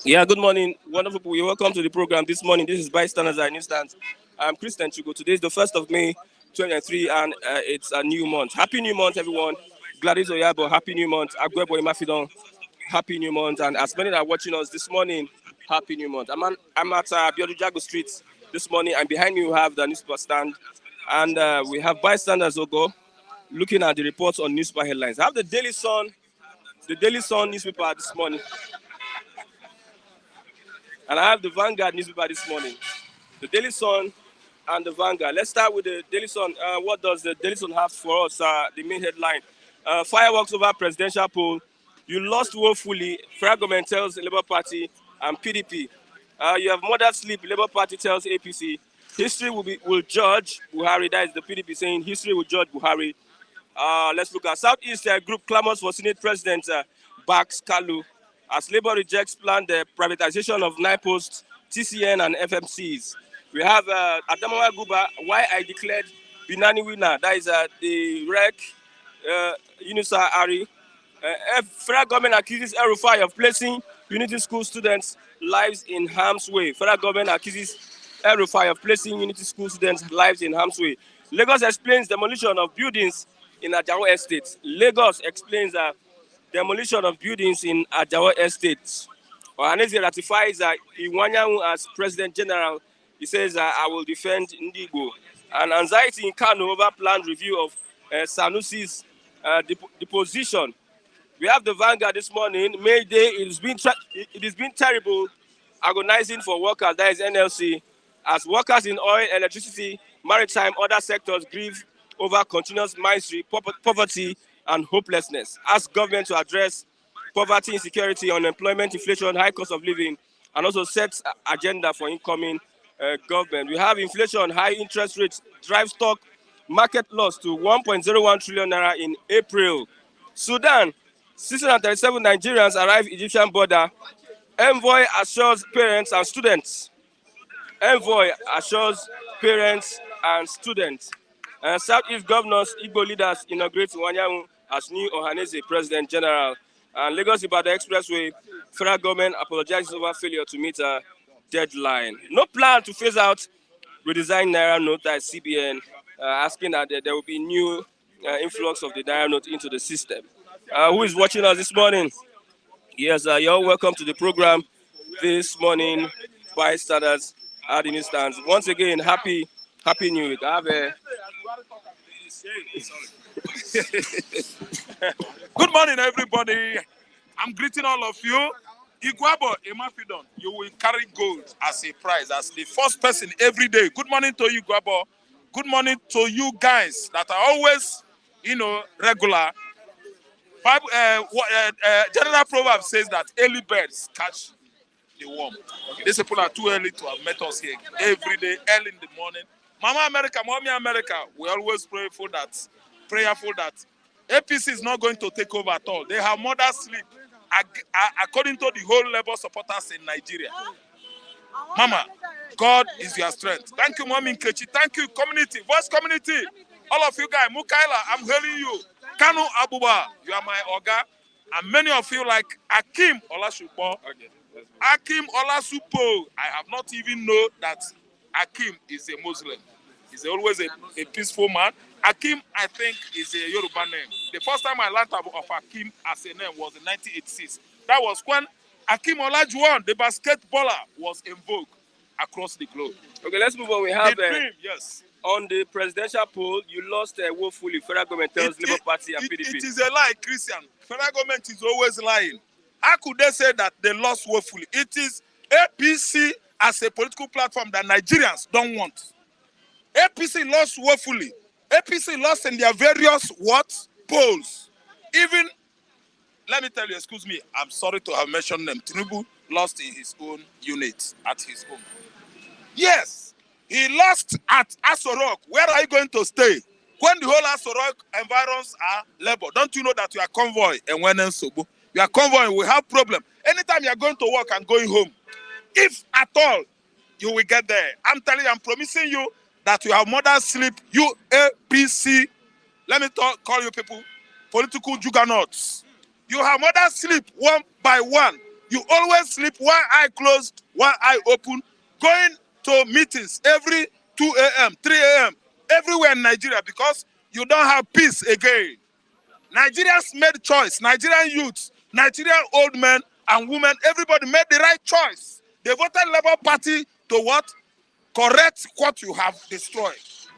Yeah, good morning, wonderful people. You're welcome to the program this morning. This is Bystanders at Newsstands. I'm Christian Chugo. Today is the 1st of May, 2023, and it's a new month. Happy New Month, everyone. Gladys Oyabo, Happy New Month. Agwebo Imafidon, Happy New Month. And as many that are watching us this morning, Happy New Month. I'm at Biodu Jago Street this morning, and behind me we have the newspaper stand. And we have Bystanders Ogo looking at the reports on newspaper headlines. I have the Daily Sun newspaper this morning. And I have the Vanguard newspaper this morning. The Daily Sun and the Vanguard. Let's start with the Daily Sun. What does the Daily Sun have for us? The main headline. Fireworks over presidential poll. You lost woefully. Federal government tells the Labour Party and PDP. You have murdered sleep. Labour Party tells APC. History will judge Buhari. That is the PDP saying history will judge Buhari. Let's look at Southeast group clamors for Senate President backs Kalu as Labour rejects planned privatization of nine posts, TCN and FMCs. We have Adamawa Guba, why I declared Binani winner. That is the REC, Yunusa Ari. Federal government accuses El Rufai of placing Unity School students' lives in harm's way. Federal government accuses El Rufai of placing Unity School students' lives in harm's way. Lagos explains demolition of buildings in Ajawo Estate. Lagos explains demolition of buildings in Ajawo Estate. Ohaneze ratifies Iwanyanwu as President General. He says, I will defend Ndigo. And anxiety in Kano over planned review of Sanusi's deposition. We have the Vanguard this morning. May Day, it has been terrible, agonizing for workers, that is NLC, as workers in oil, electricity, maritime, other sectors grieve over continuous misery, poverty, and hopelessness. Ask government to address poverty, insecurity, unemployment, inflation, high cost of living, and also set agenda for incoming government. We have inflation, high interest rates, drive stock market loss to 1.01 trillion naira in April. Sudan, 637 Nigerians arrive Egyptian border. Envoy assures parents and students. Envoy assures parents and students. Southeast governors, Igbo leaders inaugurate Wanyamu as new Ohanese President General. And Lagos Ibadan Expressway, federal government apologizes over failure to meet a deadline. No plan to phase out redesign Naira note, that is CBN, asking that there will be new influx of the Naira note into the system. Who is watching us this morning? Yes, you're welcome to the program this morning, Bystanders at the Newsstands. Once again, happy New Week. I have a... Good morning, everybody. I'm greeting all of you. Igwabo Emafidon, you will carry gold as a prize, as the first person every day. Good morning to you, Igwabo. Good morning to you guys that are always, regular. General proverb says that early birds catch the worm. These people are too early to have met us here every day, early in the morning. Mama America, Mommy America, we always prayerful that APC is not going to take over at all. They have mother sleep, according to the whole labor supporters in Nigeria. Mama, God is your strength. Thank you, Mommy Nkechi. Thank you, community, voice community. All of you guys, Mukaila, I'm hailing you. Kanu Abuba, you are my Oga. And many of you like Akim Olasupo. Akim Olasupo. I have not even known that Akim is a Muslim. He's always a peaceful man. Akim, I think, is a Yoruba name. The first time I learned of Akim as a name was in 1986. That was when Akim Olajuwon, the basketballer, was in vogue across the globe. Okay, let's move on. We have the dream, yes. On the presidential poll, you lost woefully. Federal government tells Labour Party and PDP. It is a lie, Christian. Federal government is always lying. How could they say that they lost woefully? It is APC as a political platform that Nigerians don't want. APC lost woefully. APC lost in their various polls. Even, let me tell you, excuse me, I'm sorry to have mentioned them. Tinubu lost in his own unit, at his home. Yes, he lost at Aso Rock. Where are you going to stay? When the whole Aso Rock environs are labor, don't you know that you are convoy and when Sobo? You are convoy, we have problem. Anytime you are going to work and going home, if at all you will get there, I'm telling you, I'm promising you that you have mother sleep, you APC. Let me call you people, political juggernauts. You have mother sleep one by one. You always sleep one eye closed, one eye open, going to meetings every 2 a.m., 3 a.m., everywhere in Nigeria because you don't have peace again. Nigerians made choice. Nigerian youths, Nigerian old men and women, everybody made the right choice. They voted Labour Party to what? Correct what you have destroyed.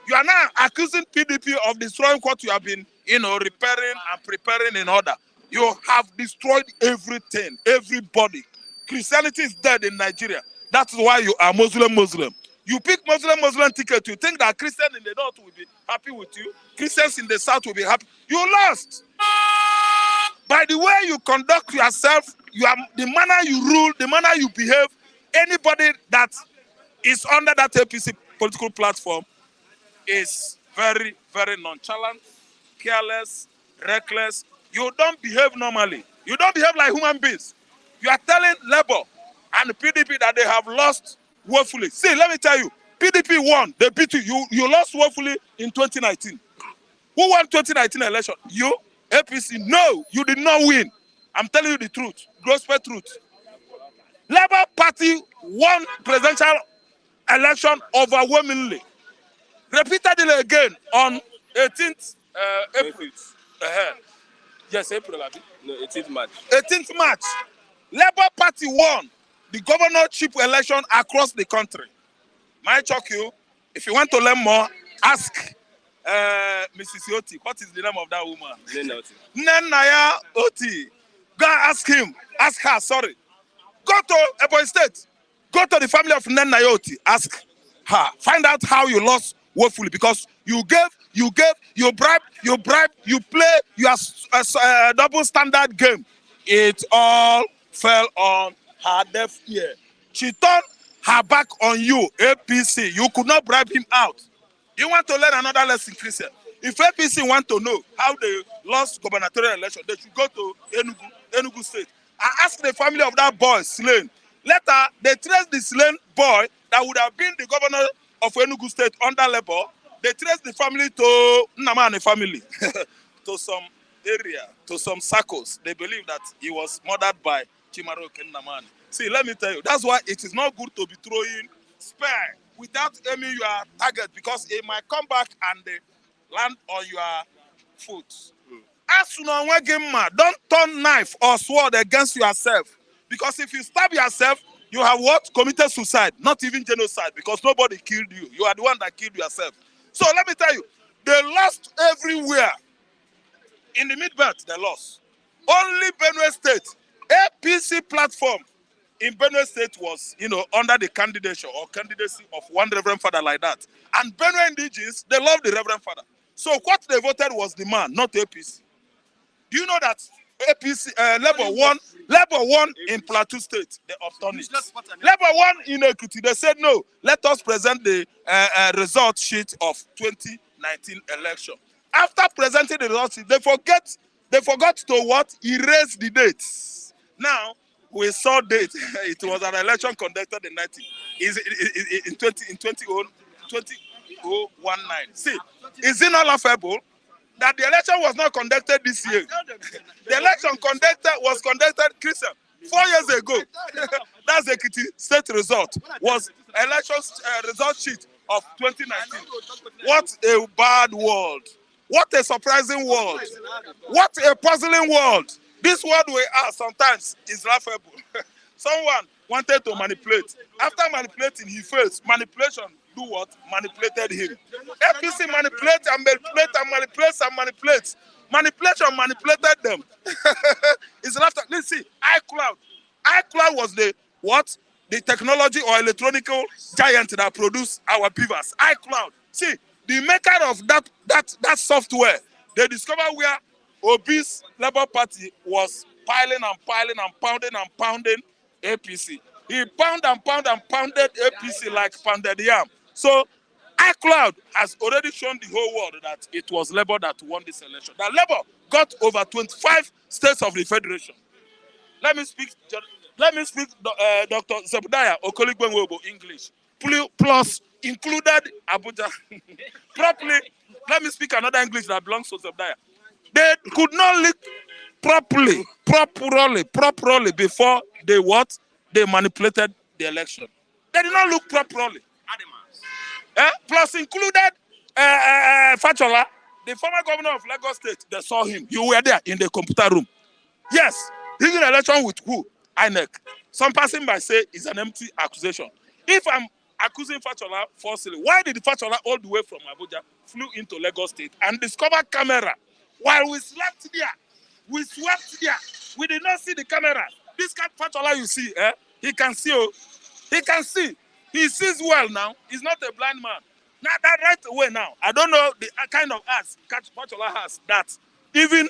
You are now accusing PDP of destroying what you have been, repairing and preparing in order. You have destroyed everything, everybody. Christianity is dead in Nigeria. That's why you are Muslim. You pick Muslim ticket, you think that Christians in the north will be happy with you. Christians in the south will be happy. You lost. By the way you conduct yourself, the manner you rule, the manner you behave, anybody that is under that APC political platform is very, very nonchalant, careless, reckless. You don't behave normally. You don't behave like human beings. You are telling Labour and PDP that they have lost woefully. See, let me tell you, PDP won. They beat you. You lost woefully in 2019. Who won 2019 election? You? APC? No, you did not win. I'm telling you the truth. Gospel truth. Labour Party won presidential election overwhelmingly. Repeatedly again on 18th April. Yes, April. No, 18th March. 18th March. Labour Party won the governorship election across the country. Might shock you. If you want to learn more, ask Mrs. Oti. What is the name of that woman? Nenaya Oti. Go ask him. Ask her, sorry. Go to Ebonyi State. Go to the family of Nenaya Oti. Ask her. Find out how you lost woefully because you bribe, you play your double standard game. It all fell on her deaf ear. She turned her back on you, APC. You could not bribe him out. You want to learn another lesson, Christian? If APC want to know how they lost gubernatorial election, they should go to Enugu State and ask the family of that boy, slain. Later, they traced the slain boy that would have been the governor of Enugu State under Labour. They traced the family to Nnamani family, to some area, to some circles. They believe that he was murdered by Chimaroke Nnamani. See, let me tell you, that's why it is not good to be throwing spear without aiming your target because it might come back and land on your foot. Don't turn knife or sword against yourself. Because if you stab yourself, you have what? Committed suicide, not even genocide, because nobody killed you. You are the one that killed yourself. So let me tell you, they lost everywhere. In the mid-belt, they lost. Only Benue State, APC platform in Benue State was, under the candidacy of one Reverend Father like that. And Benue indigenes, they love the Reverend Father. So what they voted was the man, not APC. Do you know that APC Labour won in Plateau State, the Optonics. Labour won in Ekiti. They said no. Let us present the result sheet of 2019 election. After presenting the result sheet, they forgot to what? Erase the dates. Now we saw date. It was an election conducted in 2019. See, is it not laughable that the election was not conducted this year? The election was conducted, Christian, 4 years ago. That's the Ekiti State result. Was election result sheet of 2019. What a bad world. What a surprising world. What a puzzling world. This world we are sometimes is laughable. Someone wanted to manipulate. After manipulating, he fails. Manipulation do what? Manipulated him. APC manipulate and manipulate and manipulates and manipulates. Manipulation manipulated them. It's laughter. Let's see. iCloud was the what? The technology or electronical giant that produced our beavers. iCloud. See, the maker of that software, they discovered where obese Labour Party was piling and pounding APC. He pounded APC like pounded yam. So iCloud has already shown the whole world that it was Labour that won this election. That Labour got over 25 states of the federation. Let me speak Dr. Zebediah Okoligbenwobo English. Plus included Abuja. Properly, let me speak another English that belongs to Zebediah. They could not lick properly before they what? They manipulated the election. They did not look properly. Plus included Fachola, the former governor of Lagos State. They saw him. You were there in the computer room. Yes, rigging election with who? INEC. Some person might say it's an empty accusation. If I'm accusing Fachola falsely, why did Fachola all the way from Abuja flew into Lagos State and discovered camera while we slept there? We swept there. We did not see the camera. This cat Fachola you see, he can see. Oh, he can see. He sees well now. He's not a blind man. Now that right away now, I don't know the kind of ass Fachola has that even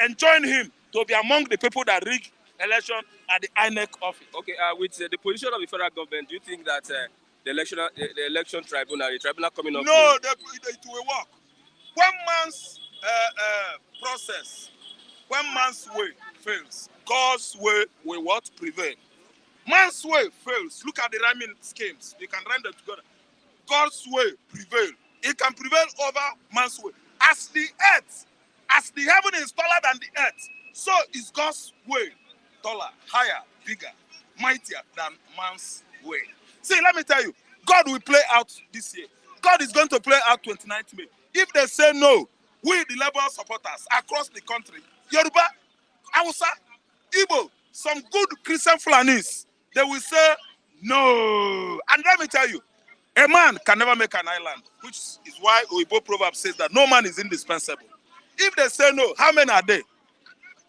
enjoin him to be among the people that rig election at the INEC office. Okay, with the position of the federal government, do you think that the election tribunal, the tribunal coming up? No, it will work. When man's process, when man's way fails, God's way will what? Prevail. Man's way fails. Look at the rhyming schemes. You can rhyme them together. God's way prevail. It can prevail over man's way. As the heaven is taller than the earth, so is God's way taller, higher, bigger, mightier than man's way. See, let me tell you, God will play out this year. God is going to play out 29th May. If they say no, we, the Labour supporters across the country, Yoruba, Hausa, Igbo, some good Christian Fulanis, they will say no. And let me tell you, a man can never make an island, which is why Oyibo proverb says that no man is indispensable. If they say no, how many are they?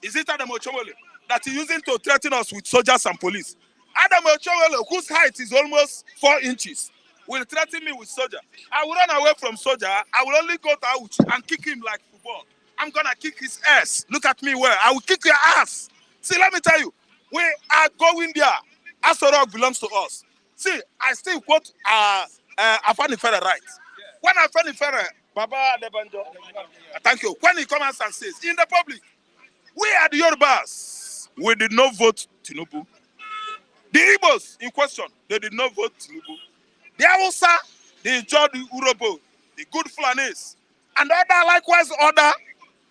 Is it Adam Ochowole that is using to threaten us with soldiers and police? Adam Ochowole, whose height is almost 4 inches, will threaten me with soldier. I will run away from soldier. I will only go to out and kick him like football. I'm going to kick his ass. Look at me well. I will kick your ass. See, let me tell you, we are going there. Asorok belongs to us. See, I still quote Afani Fere right. When Afani Fere, Baba Adebanjo, thank you. When he comes and says, in the public, we are the Yorubas. We did not vote Tinubu. The Igbos in question, they did not vote Tinubu. The Hausa, the Jordi Urobo, the good Fulanis, and other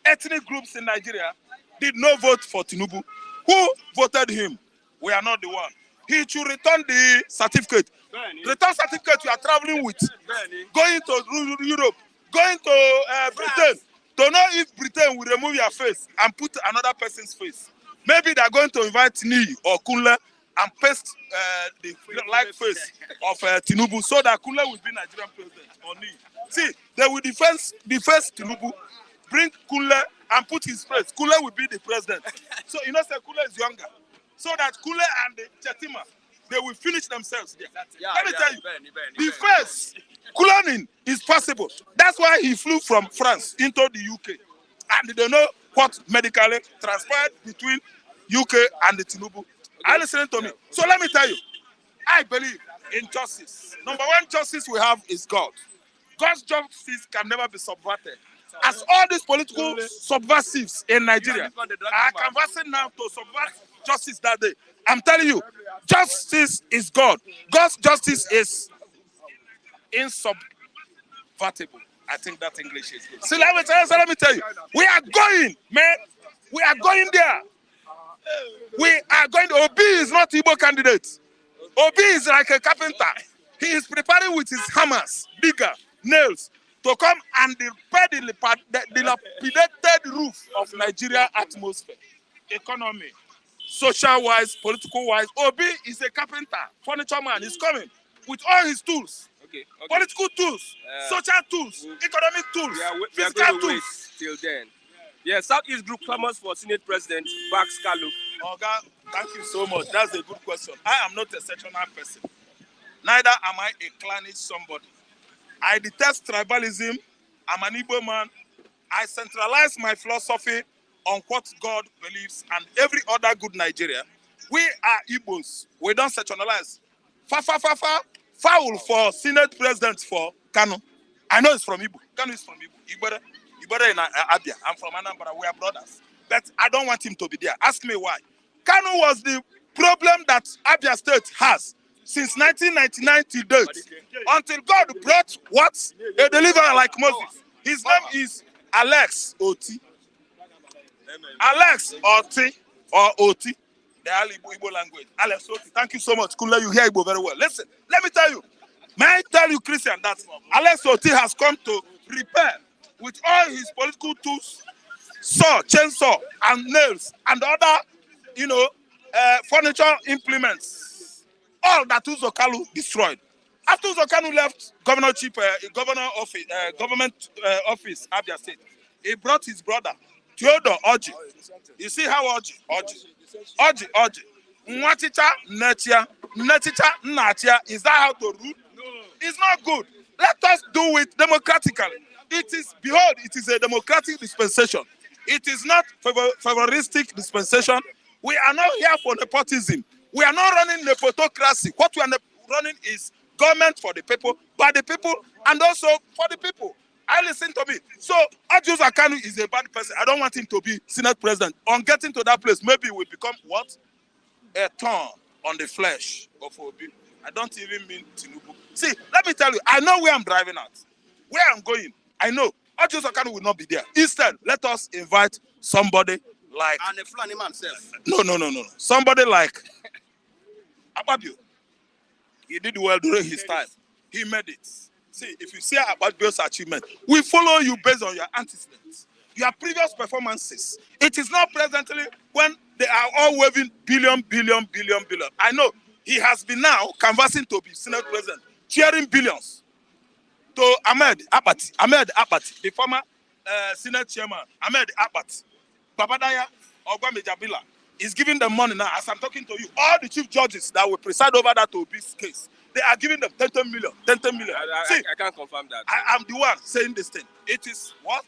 ethnic groups in Nigeria did not vote for Tinubu. Who voted him? We are not the one. He should return the certificate. Return certificate you are traveling with. Going to Europe, going to Britain. To know if Britain will remove your face and put another person's face. Maybe they are going to invite Ni or Kunle and paste the like face of Tinubu so that Kunle will be Nigerian president or Ni. See, they will defense Tinubu, bring Kunle and put his face. Kunle will be the president. So you know, say Kunle is younger. So that Kunle and the Chetima, they will finish themselves there. Let me tell you, the face cloning is possible. That's why he flew from France into the UK. And they know what medically transpired between UK and the Tinubu. Are you listening to me? So let me tell you, I believe in justice. Number one justice we have is God. God's justice can never be subverted. As all these political subversives in Nigeria are conversing now to subvert justice that day, I'm telling you, justice is God. God's justice is insubvertible. I think that English is good. So let me tell you, we are going, man. We are going there. We are going to, Obi is not Igbo candidate. Obi is like a carpenter. He is preparing with his hammers, digger, nails, to come and repair the dilapidated roof of Nigeria atmosphere, economy, social-wise, political-wise. Obi is a carpenter, furniture man. He's coming with all his tools. Okay. Political tools, social tools, economic tools, physical tools. Till then. Yeah, Southeast Group clamors for Senate President backs Kalu. Oga, thank you so much. That's a good question. I am not a sectional person. Neither am I a clannish somebody. I detest tribalism. I'm an Igbo man. I centralize my philosophy on what God believes and every other good Nigeria. We are Igbos. We don't sectionalize. Foul for Senate President for Kanu. I know it's from Igbo. Kanu is from Igbo. Ibere in Abia. I'm from Anambra. We are brothers. But I don't want him to be there. Ask me why. Kanu was the problem that Abia State has since 1999 till date. Until God brought what? A deliverer like Moses. His name is Alex Oti. Alex Oti or Oti, the Igbo language. Alex Oti, thank you so much. Kule, you hear Igbo very well. Listen, let me tell you. May I tell you, Christian, that Alex Oti has come to repair with all his political tools, saw, chainsaw, and nails, and other, furniture implements. All that Uzokalu destroyed. After Uzokalu left governor office, government office, Abia State, he brought his brother, Theodore Oji. You see how Oji. Nwaticha Netia, Natia. Is that how to rule? No. It's not good. Let us do it democratically. Behold, it is a democratic dispensation. It is not favoristic dispensation. We are not here for nepotism. We are not running nepotocracy. What we are running is government for the people, by the people, and also for the people. Listen to me. So, Ajus Akanu is a bad person. I don't want him to be Senate president. On getting to that place, maybe we become what? A thorn on the flesh of Obi. I don't even mean Tinubu. See, let me tell you, I know where I'm driving at. Where I'm going, I know. Ajus Akanu will not be there. Instead, let us invite somebody like... And the Fulani man himself. No. Somebody like Ababio. He did well during his time. He made it. See, if you see Ababio's achievement, we follow you based on your antecedents, your previous performances. It is not presently when they are all waving billion. I know he has been now canvassing to be Senate president, sharing billions to Ahmed Apati, the former Senate chairman, Ahmed Apati. Babadaya Ogwamejabila is giving them money now. As I'm talking to you, all the chief judges that will preside over that Obi's case, they are giving them 10 million. See, I can't confirm that. I am the one saying this thing. It is what?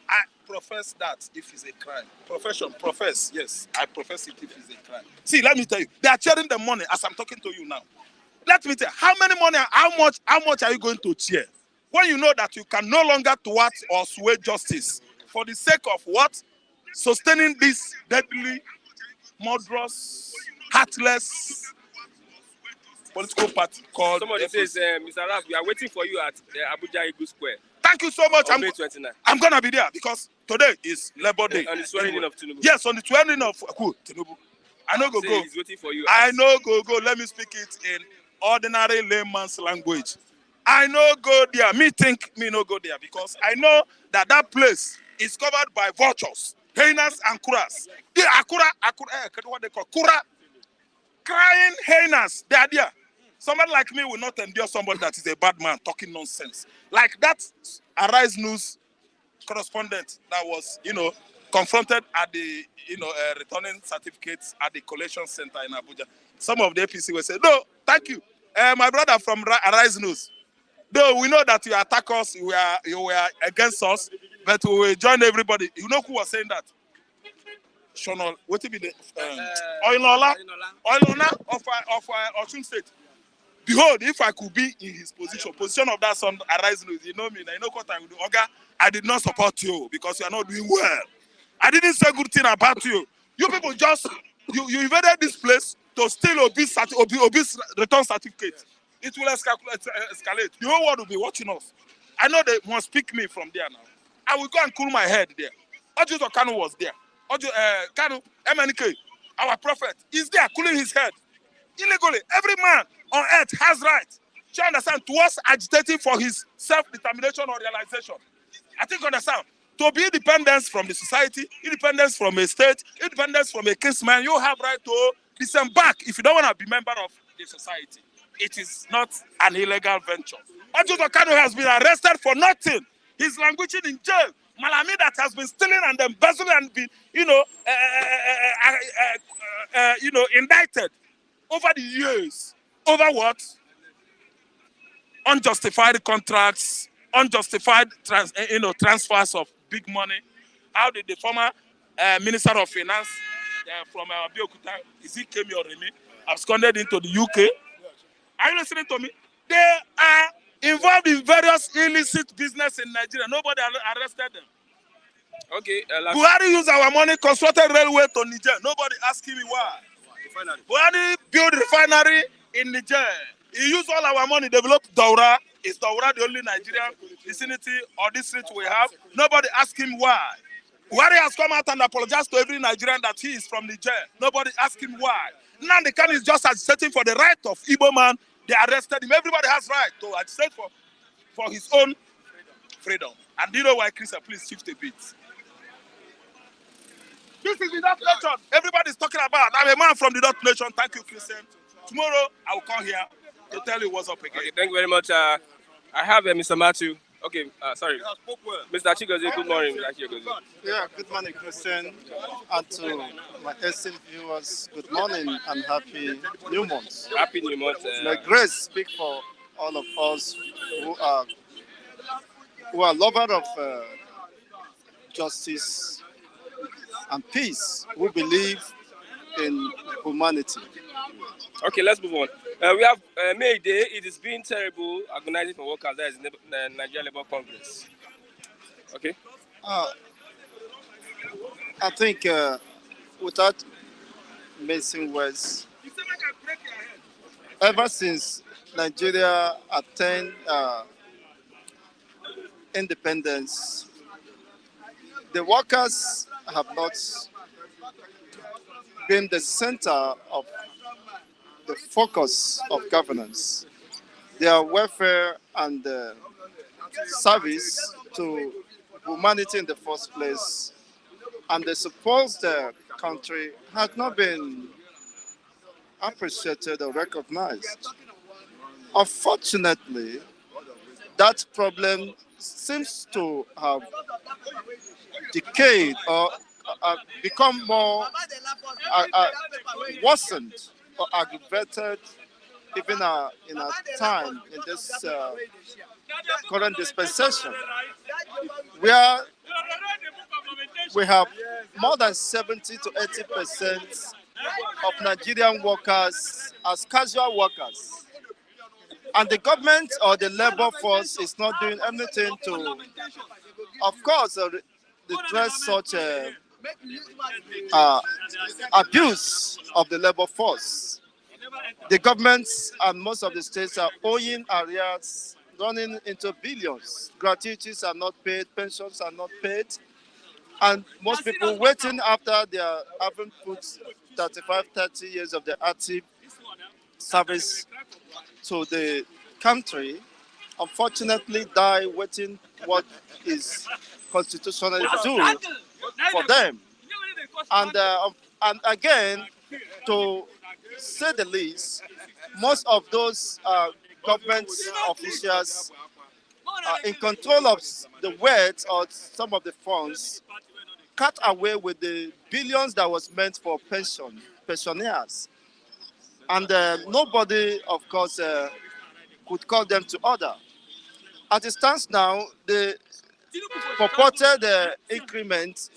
I profess that if it's a crime. Profess. Yes, I profess it if it's a crime. See, let me tell you, they are sharing the money as I'm talking to you now. Let me tell you, how much are you going to cheer? When you know that you can no longer thwart or sway justice for the sake of what? Sustaining this deadly, murderous, heartless political party called... Somebody says, Mr. Raf, we are waiting for you at Abuja Eagle Square. Thank you so much. On May 29. I'm going to be there because today is Labor Day. On the swearing of Tinubu. Yes, on the swearing of Tinubu. I know go. He's waiting for you. I know go. Let me speak it in ordinary layman's language. I know go there. Me no go there because I know that place is covered by vultures, hyenas and kuras. The what they call kura, crying hyenas. They are there. Somebody like me will not endure somebody that is a bad man talking nonsense. Like that Arise News correspondent that was, confronted at the, returning certificates at the collection center in Abuja. Some of the APC will say, no, thank you. My brother from Arise News, though we know that you attack us, you were against us, but we will join everybody. You know who was saying that? Shonol, what will be the Oilola of Osun State. Behold, if I could be in his position of that son, Arise News, you know me, I know what I will do. Oga, I did not support you because you are not doing well. I didn't say good thing about you. You people you invaded this place to steal Obi's return certificate. It will escalate. The whole world will be watching us. I know they must pick me from there now. I will go and cool my head there. Ojuzo Kanu was there. Kanu, MNK, our prophet, is there cooling his head. Illegally, every man on earth has right. Do you understand? Towards agitating for his self-determination or realization. I think understand. To be independent from the society, independence from a state, independence from a kinsman, you have right to disembark if you don't want to be member of the society. It is not an illegal venture. Ojuzo Kanu has been arrested for nothing. He's languishing in jail. Malami that has been stealing and embezzling and been, indicted over the years. Over what? Unjustified contracts, unjustified transfers of big money. How did the former Minister of Finance from Abeokuta, Kemi Orimi, absconded into the UK? Are you listening to me? They are involved in various illicit business in Nigeria. Nobody arrested them. Okay. Buhari used our money, constructed railway to Niger. Nobody asking me why. Buhari built refinery in Niger. He used all our money, developed Daura. Is Daura the only Nigerian vicinity or district we have? Nobody asked him why. Buhari has come out and apologized to every Nigerian that he is from Niger. Nobody asked him why. Nnamdi Kanu is just agitating for the right of Igbo man. They arrested him. Everybody has right to agitate for his own freedom. And do you know why, Christian? Please shift a bit. This is the North Nation. Everybody is talking about. I'm a man from the North Nation. Thank you, Christian. Tomorrow, I will come here to tell you what's up again. Okay, thank you very much. I have Mr. Matthew. Okay, sorry. Mr. Chigozie, good morning. Yeah, good morning, Christian. And to my esteemed viewers, good morning and happy new month. Happy New Month. May grace speak for all of us who are lovers of justice and peace, who believe in humanity. Okay, let's move on. We have May Day. It is being terrible organizing for workers. That is the Nigeria Labour Congress. Okay. Uh, I think without missing words, ever since Nigeria attained independence, the workers have not been the center of the focus of governance. Their welfare and service to humanity in the first place and the supposed country had not been appreciated or recognized. Unfortunately, that problem seems to have decayed or become more worsened or aggravated even in our time in this current dispensation, where we have more than 70 to 80% of Nigerian workers as casual workers. And the government or the labor force is not doing anything to, of course, redress such abuse of the labor force. The governments and most of the states are owing arrears running into billions. Gratuities are not paid, pensions are not paid, and most people waiting after they are having put 35, 30 years of their active service to the country, unfortunately die waiting what is constitutionally due for them. And again, to say the least, most of those government officials in control of the wealth or some of the funds cut away with the billions that was meant for pensioners. And nobody, of course, could call them to order. As it stands now, the purported increment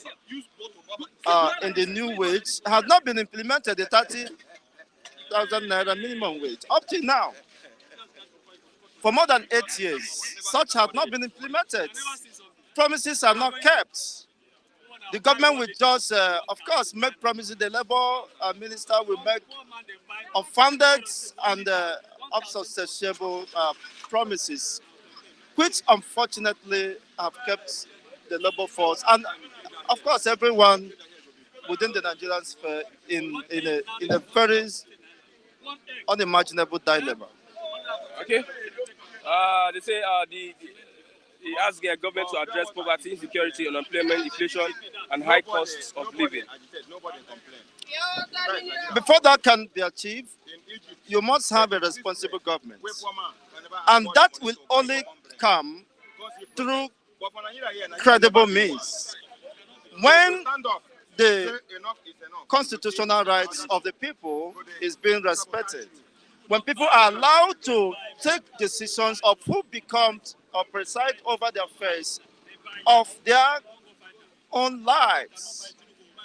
in the new wage has not been implemented, the 30,000 naira minimum wage, up till now. For more than 8 years, such have not been implemented. Promises are not kept. The government will just, of course, make promises. The labor minister will make unfounded and unsubstantiable promises, which unfortunately have kept the labor force and, of course, everyone within the Nigerian sphere in a very unimaginable dilemma. Okay. They say he asked the government to address poverty, insecurity, unemployment, inflation, and high costs of living. Before that can be achieved, you must have a responsible government. And that will only come through credible means. When the constitutional rights of the people is being respected, when people are allowed to take decisions of who becomes or preside over the affairs of their own lives,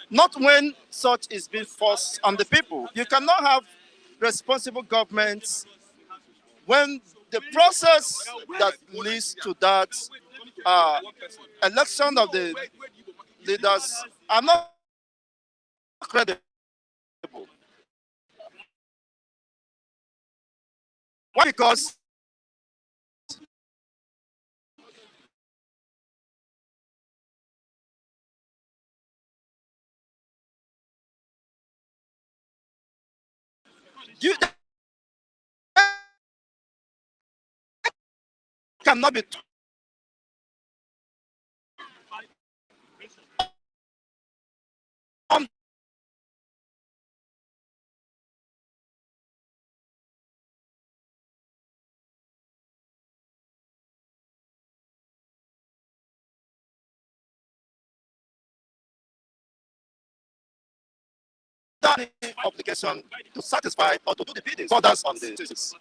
not when such is being forced on the people. You cannot have responsible governments when the process that leads to that election of the leaders are not credible. Why? Because You cannot be torn down in obligation to satisfy or to do the biddings others on the citizens.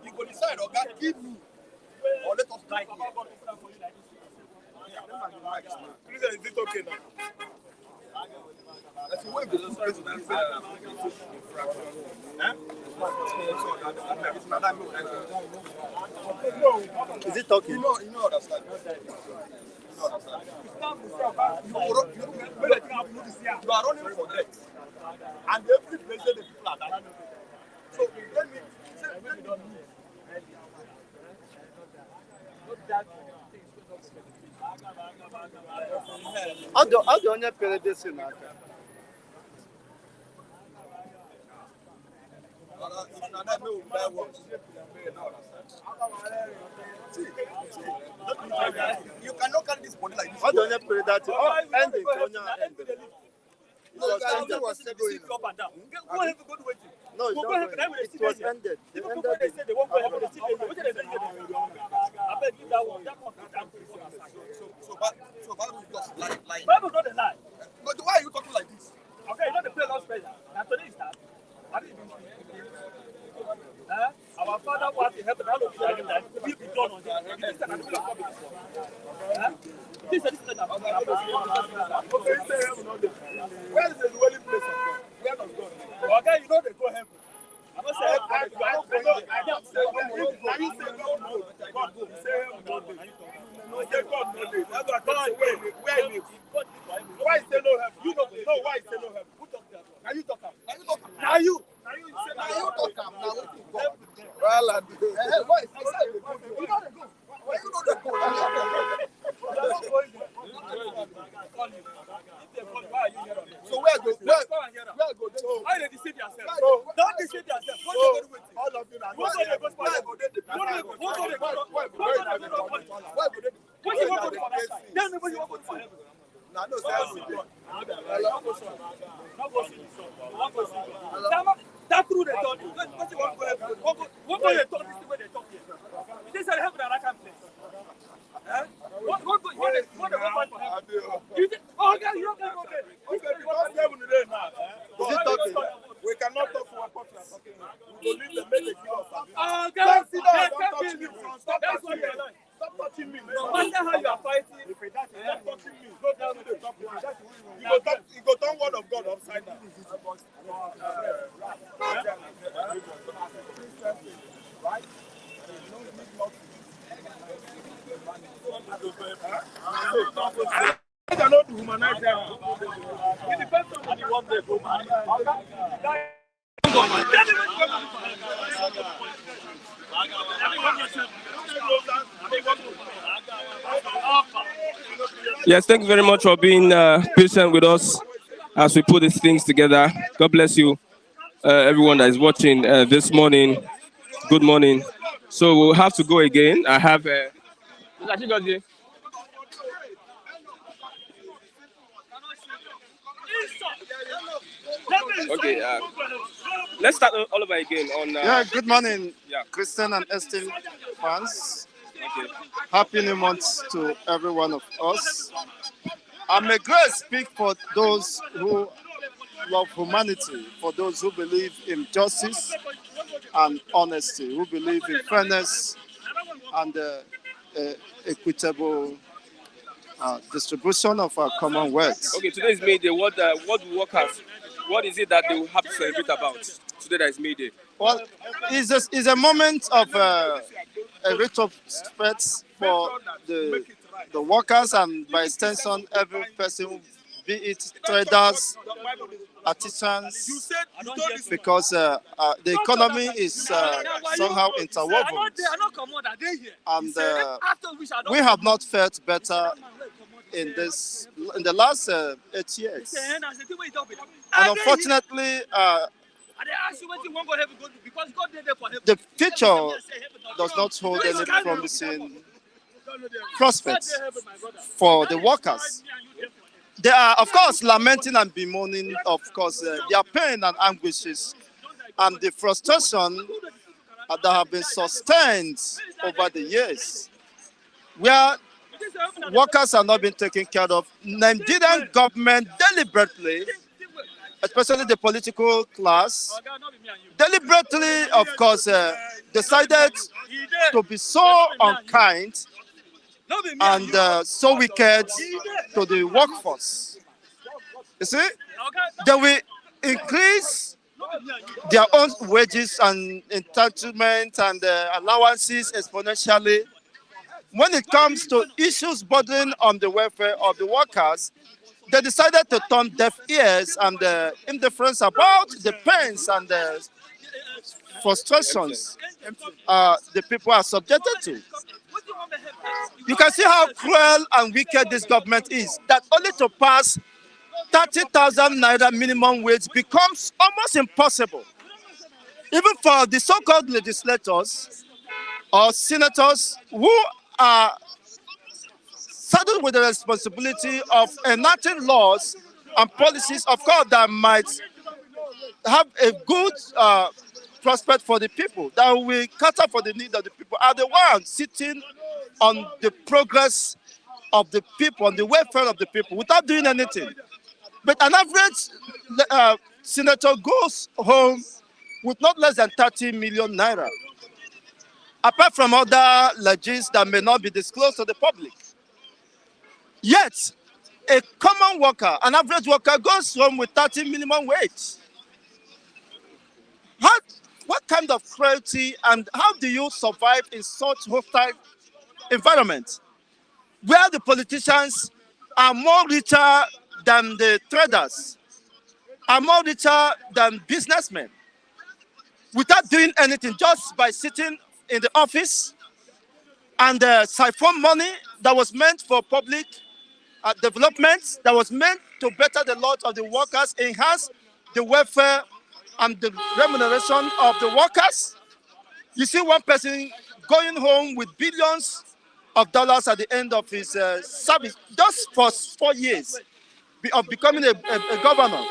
You go decide, okay, give me or let us try here. Is it okay now? That's the way we go Is it talking? You know, understand. You are running for debt. And every place the people are dying. So let me How do onye pere this in aka? you cannot carry this body like this. How do onye pere that? Oh, ending to onye ending. It was ended. Was going up and down. Go ahead, go to waiting. No, it was ended. They ended it. They won't go ahead. They still I bet you that one. So Bible is just like. Bible not a lie. But why are you talking like this? Okay, you know the prayer God's prayer. Now today is that. Our Father who art in heaven, no help. You know, no, why you say no help? Put up there. Now you talk am. Now you talk am. Now you. Now you say now you talk am. Now wetin go? Well, and why? I said you know they go. Why you know they go? You are not going there. So where go? Where go? Why they deceive yourself? Don't deceive yourself. What you go do with it? All of you now. Why go they? Why go they? What you want to do for that side? Tell me what you want to do for heaven. No, no, that through the door. What you want to do? What go they talk this the way they talk here? They said heaven and I can't place. What the one for heaven? You think, oh, okay, you don't get okay. Because heaven today now. Is it talking? We cannot talk for what we are talking about. We will leave them, make the kill us. Oh, okay. Don't touch me. Stop touching me. Stop touching me. No matter how you are fighting, stop touching me. Go down to the top. You go turn word of God upside down. Right? I cannot humanize them. It depends on the one they go by. Yes, thank you very much for being patient with us as we put these things together. God bless you, everyone that is watching this morning. Good morning. So we'll have to go again. I have. Okay. Let's start all over again on. Yeah, good morning, Yeah. Christian and esteemed fans. Okay. Happy New Month to every one of us. And may grace speak for those who love humanity, for those who believe in justice and honesty, who believe in fairness and equitable distribution of our common wealth. Okay. Today is May Day. What do workers? What is it that they will have to celebrate about today? That is May Day. Well, it's a moment of a retrospect for the workers and by extension every person, be it traders, artisans, because the economy is somehow interwoven. And we have not felt better in the last 8 years. And unfortunately, the future does not hold any promising prospects for the workers. They are, of course, lamenting and bemoaning, of course, their pain and anguishes and the frustration that have been sustained over the years, where workers are not being taken care of. Nigerian government deliberately, especially the political class, deliberately, of course, decided to be so unkind and so wicked to the workforce. You see, they will increase their own wages and entitlement and allowances exponentially. When it comes to issues bordering on the welfare of the workers, they decided to turn deaf ears and indifference about the pains and the frustrations the people are subjected to. You can see how cruel and wicked this government is, that only to pass 30,000 naira minimum wage becomes almost impossible. Even for the so-called legislators or senators who are saddled with the responsibility of enacting laws and policies, of course, that might have a good prospect for the people, that will cater for the need of the people, are the ones sitting on the progress of the people, on the welfare of the people, without doing anything. But an average senator goes home with not less than 30 million naira, apart from other legislations that may not be disclosed to the public. Yet, a common worker, an average worker, goes home with 30 minimum wage. What kind of cruelty and how do you survive in such hostile environment where the politicians are more richer than the traders, are more richer than businessmen without doing anything, just by sitting in the office and siphon money that was meant for public development, that was meant to better the lot of the workers, enhance the welfare and the remuneration of the workers. You see one person going home with billions of dollars at the end of his service, just for 4 years of becoming a governor.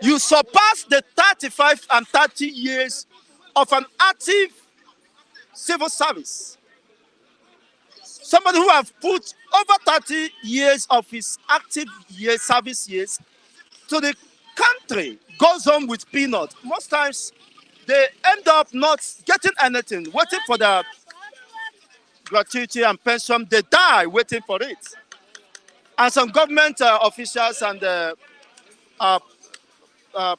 You surpass the 35 and 30 years of an active civil service. Somebody who have put over 30 years of his active service years to the country goes home with peanuts. Most times they end up not getting anything, waiting for their gratuity and pension. They die waiting for it. And some government officials and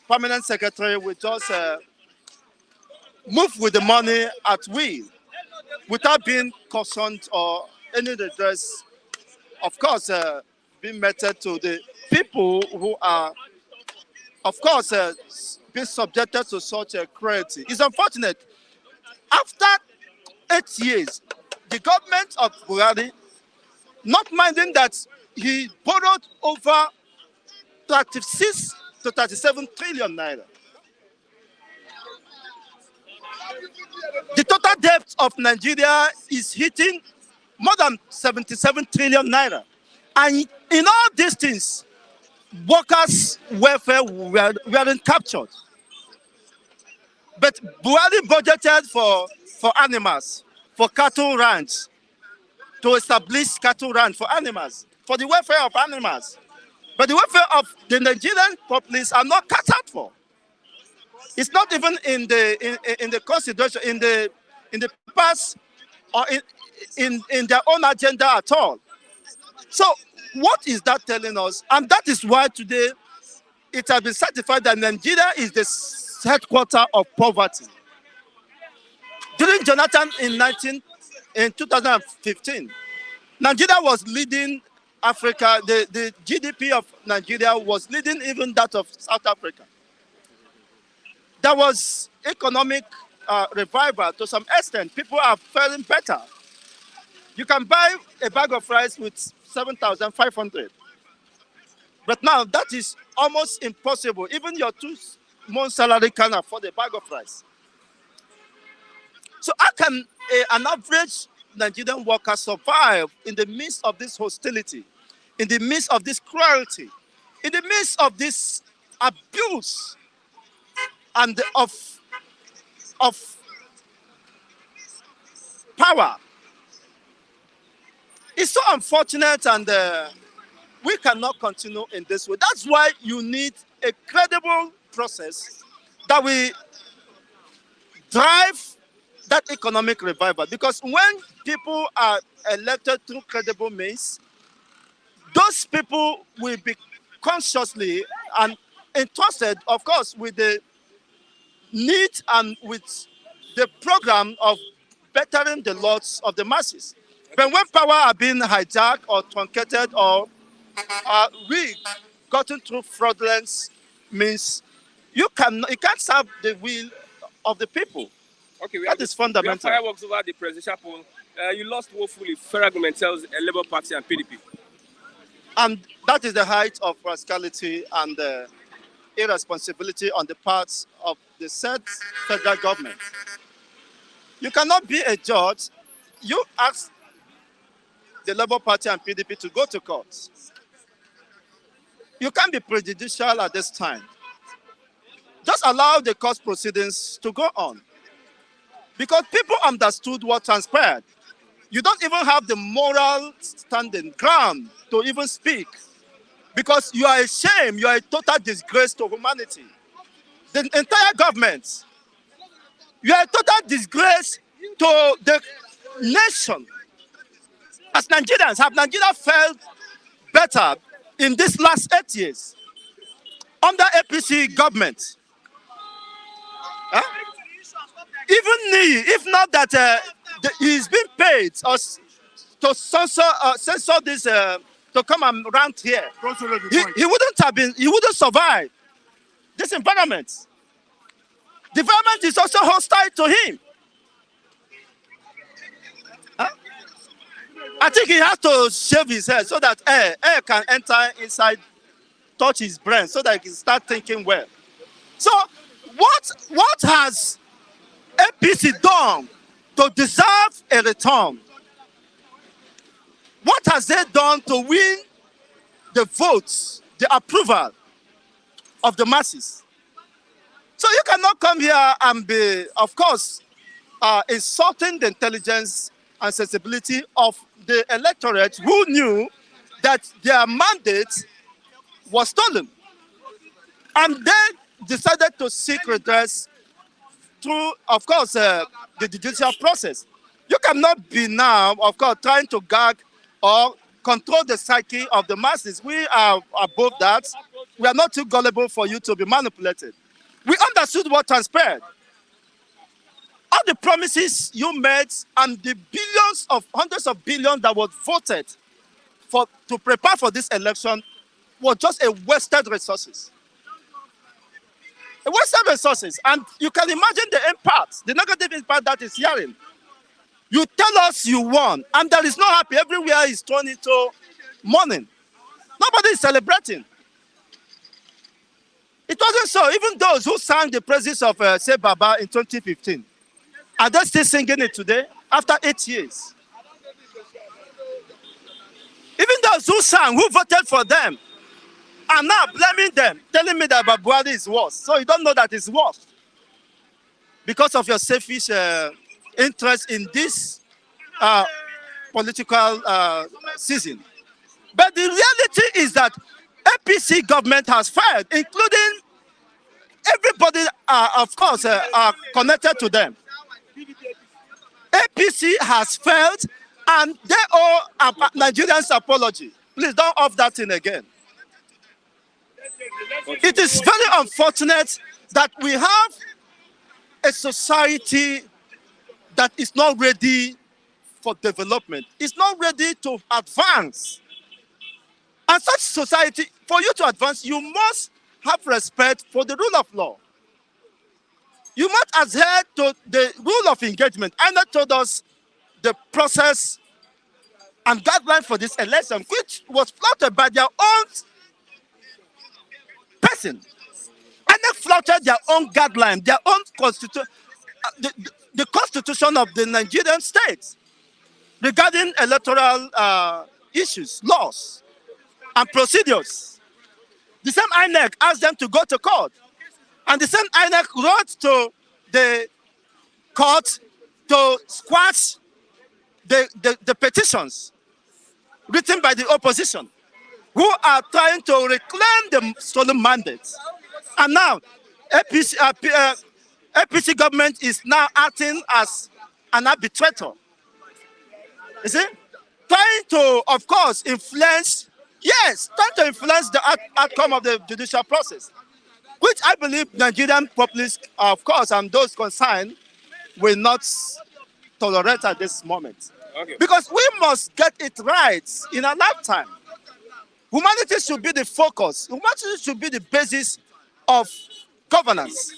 permanent secretary will just move with the money at will without being cautioned or any redress, of course, being meted to the people who are, of course, being subjected to such a cruelty. It's unfortunate. After 8 years, the government of Buhari, not minding that he borrowed over 36 to 37 trillion naira. The total debt of Nigeria is hitting more than 77 trillion naira. And in all these things, workers' welfare weren't captured. But Buhari budgeted for animals, for cattle ranch, to establish cattle ranch for animals, for the welfare of animals. But the welfare of the Nigerian populace are not cut out for. It's not even in the consideration, in the past, or in their own agenda at all. So what is that telling us? And that is why today it has been certified that Nigeria is the headquarters of poverty. During Jonathan in 2015, Nigeria was leading Africa. The GDP of Nigeria was leading even that of South Africa. There was economic revival to some extent. People are faring better. You can buy a bag of rice with 7,500. But now that is almost impossible. Even your 2-month salary can afford a bag of rice. So how can an average Nigerian worker survive in the midst of this hostility, in the midst of this cruelty, in the midst of this abuse and of power? It's so unfortunate, and we cannot continue in this way. That's why you need a credible process that will drive that economic revival. Because when people are elected through credible means, those people will be consciously and entrusted, of course, with the need and with the program of bettering the lots of the masses. But when power are being hijacked or truncated or rigged, gotten through fraudulence means you can't serve the will of the people. Okay, that is fundamental. We have fireworks over the presidential poll. You lost woefully. Fair argument tells Labour Party and PDP. And that is the height of rascality and irresponsibility on the parts of the said federal government. You cannot be a judge. You ask the Labour Party and PDP to go to court. You can't be prejudicial at this time. Just allow the court proceedings to go on. Because people understood what transpired. You don't even have the moral standing ground to even speak. Because you are a shame, you are a total disgrace to humanity. The entire government, you are a total disgrace to the nation. As Nigerians, have Nigeria felt better in these last 8 years under APC government? Huh? Even me, if not that he's been paid to censor this to come and rant here. He wouldn't have been, he wouldn't survive this environment. The environment is also hostile to him. Huh? I think he has to shave his head so that air can enter inside, touch his brain, so that he can start thinking well. So, what has APC done to deserve a return? What has they done to win the votes, the approval of the masses? So you cannot come here and be, of course, insulting the intelligence and sensibility of the electorate who knew that their mandate was stolen. And they decided to seek redress through, of course, the judicial process. You cannot be now, of course, trying to gag or control the psyche of the masses. We are above that. We are not too gullible for you to be manipulated. We understood what transpired. All the promises you made and the billions of hundreds of billions that was voted for to prepare for this election was just a wasted resources. A wasted resources. And you can imagine the impact, the negative impact that is hearing. You tell us you won, and there is no happy. Everywhere is turned into mourning. Nobody is celebrating. It wasn't so. Even those who sang the praises of Say Baba in 2015, are they still singing it today, after 8 years? Even those who sang, who voted for them, are now blaming them, telling me that Babuari is worse. So you don't know that it's worse because of your selfish interest in this political season. But the reality is that APC government has failed, including everybody, of course, are connected to them. APC has failed, and they owe Nigerians apology. Please don't off that thing again. It is very unfortunate that we have a society that is not ready for development. It's not ready to advance. And such society, for you to advance, you must have respect for the rule of law. You must adhere to the rule of engagement. INEC told us the process and guideline for this election, which was flouted by their own person. INEC flouted their own guideline, their own constitution, the constitution of the Nigerian state regarding electoral issues, laws, and procedures. The same INEC asked them to go to court. And the same INEC wrote to the court to squash the petitions written by the opposition, who are trying to reclaim the stolen mandates. And now, APC government is now acting as an arbitrator. You see? Trying to, of course, influence, trying to influence the outcome of the judicial process, which I believe Nigerian populace, of course, and those concerned, will not tolerate at this moment. Okay. Because we must get it right in our lifetime. Humanity should be the focus. Humanity should be the basis of governance.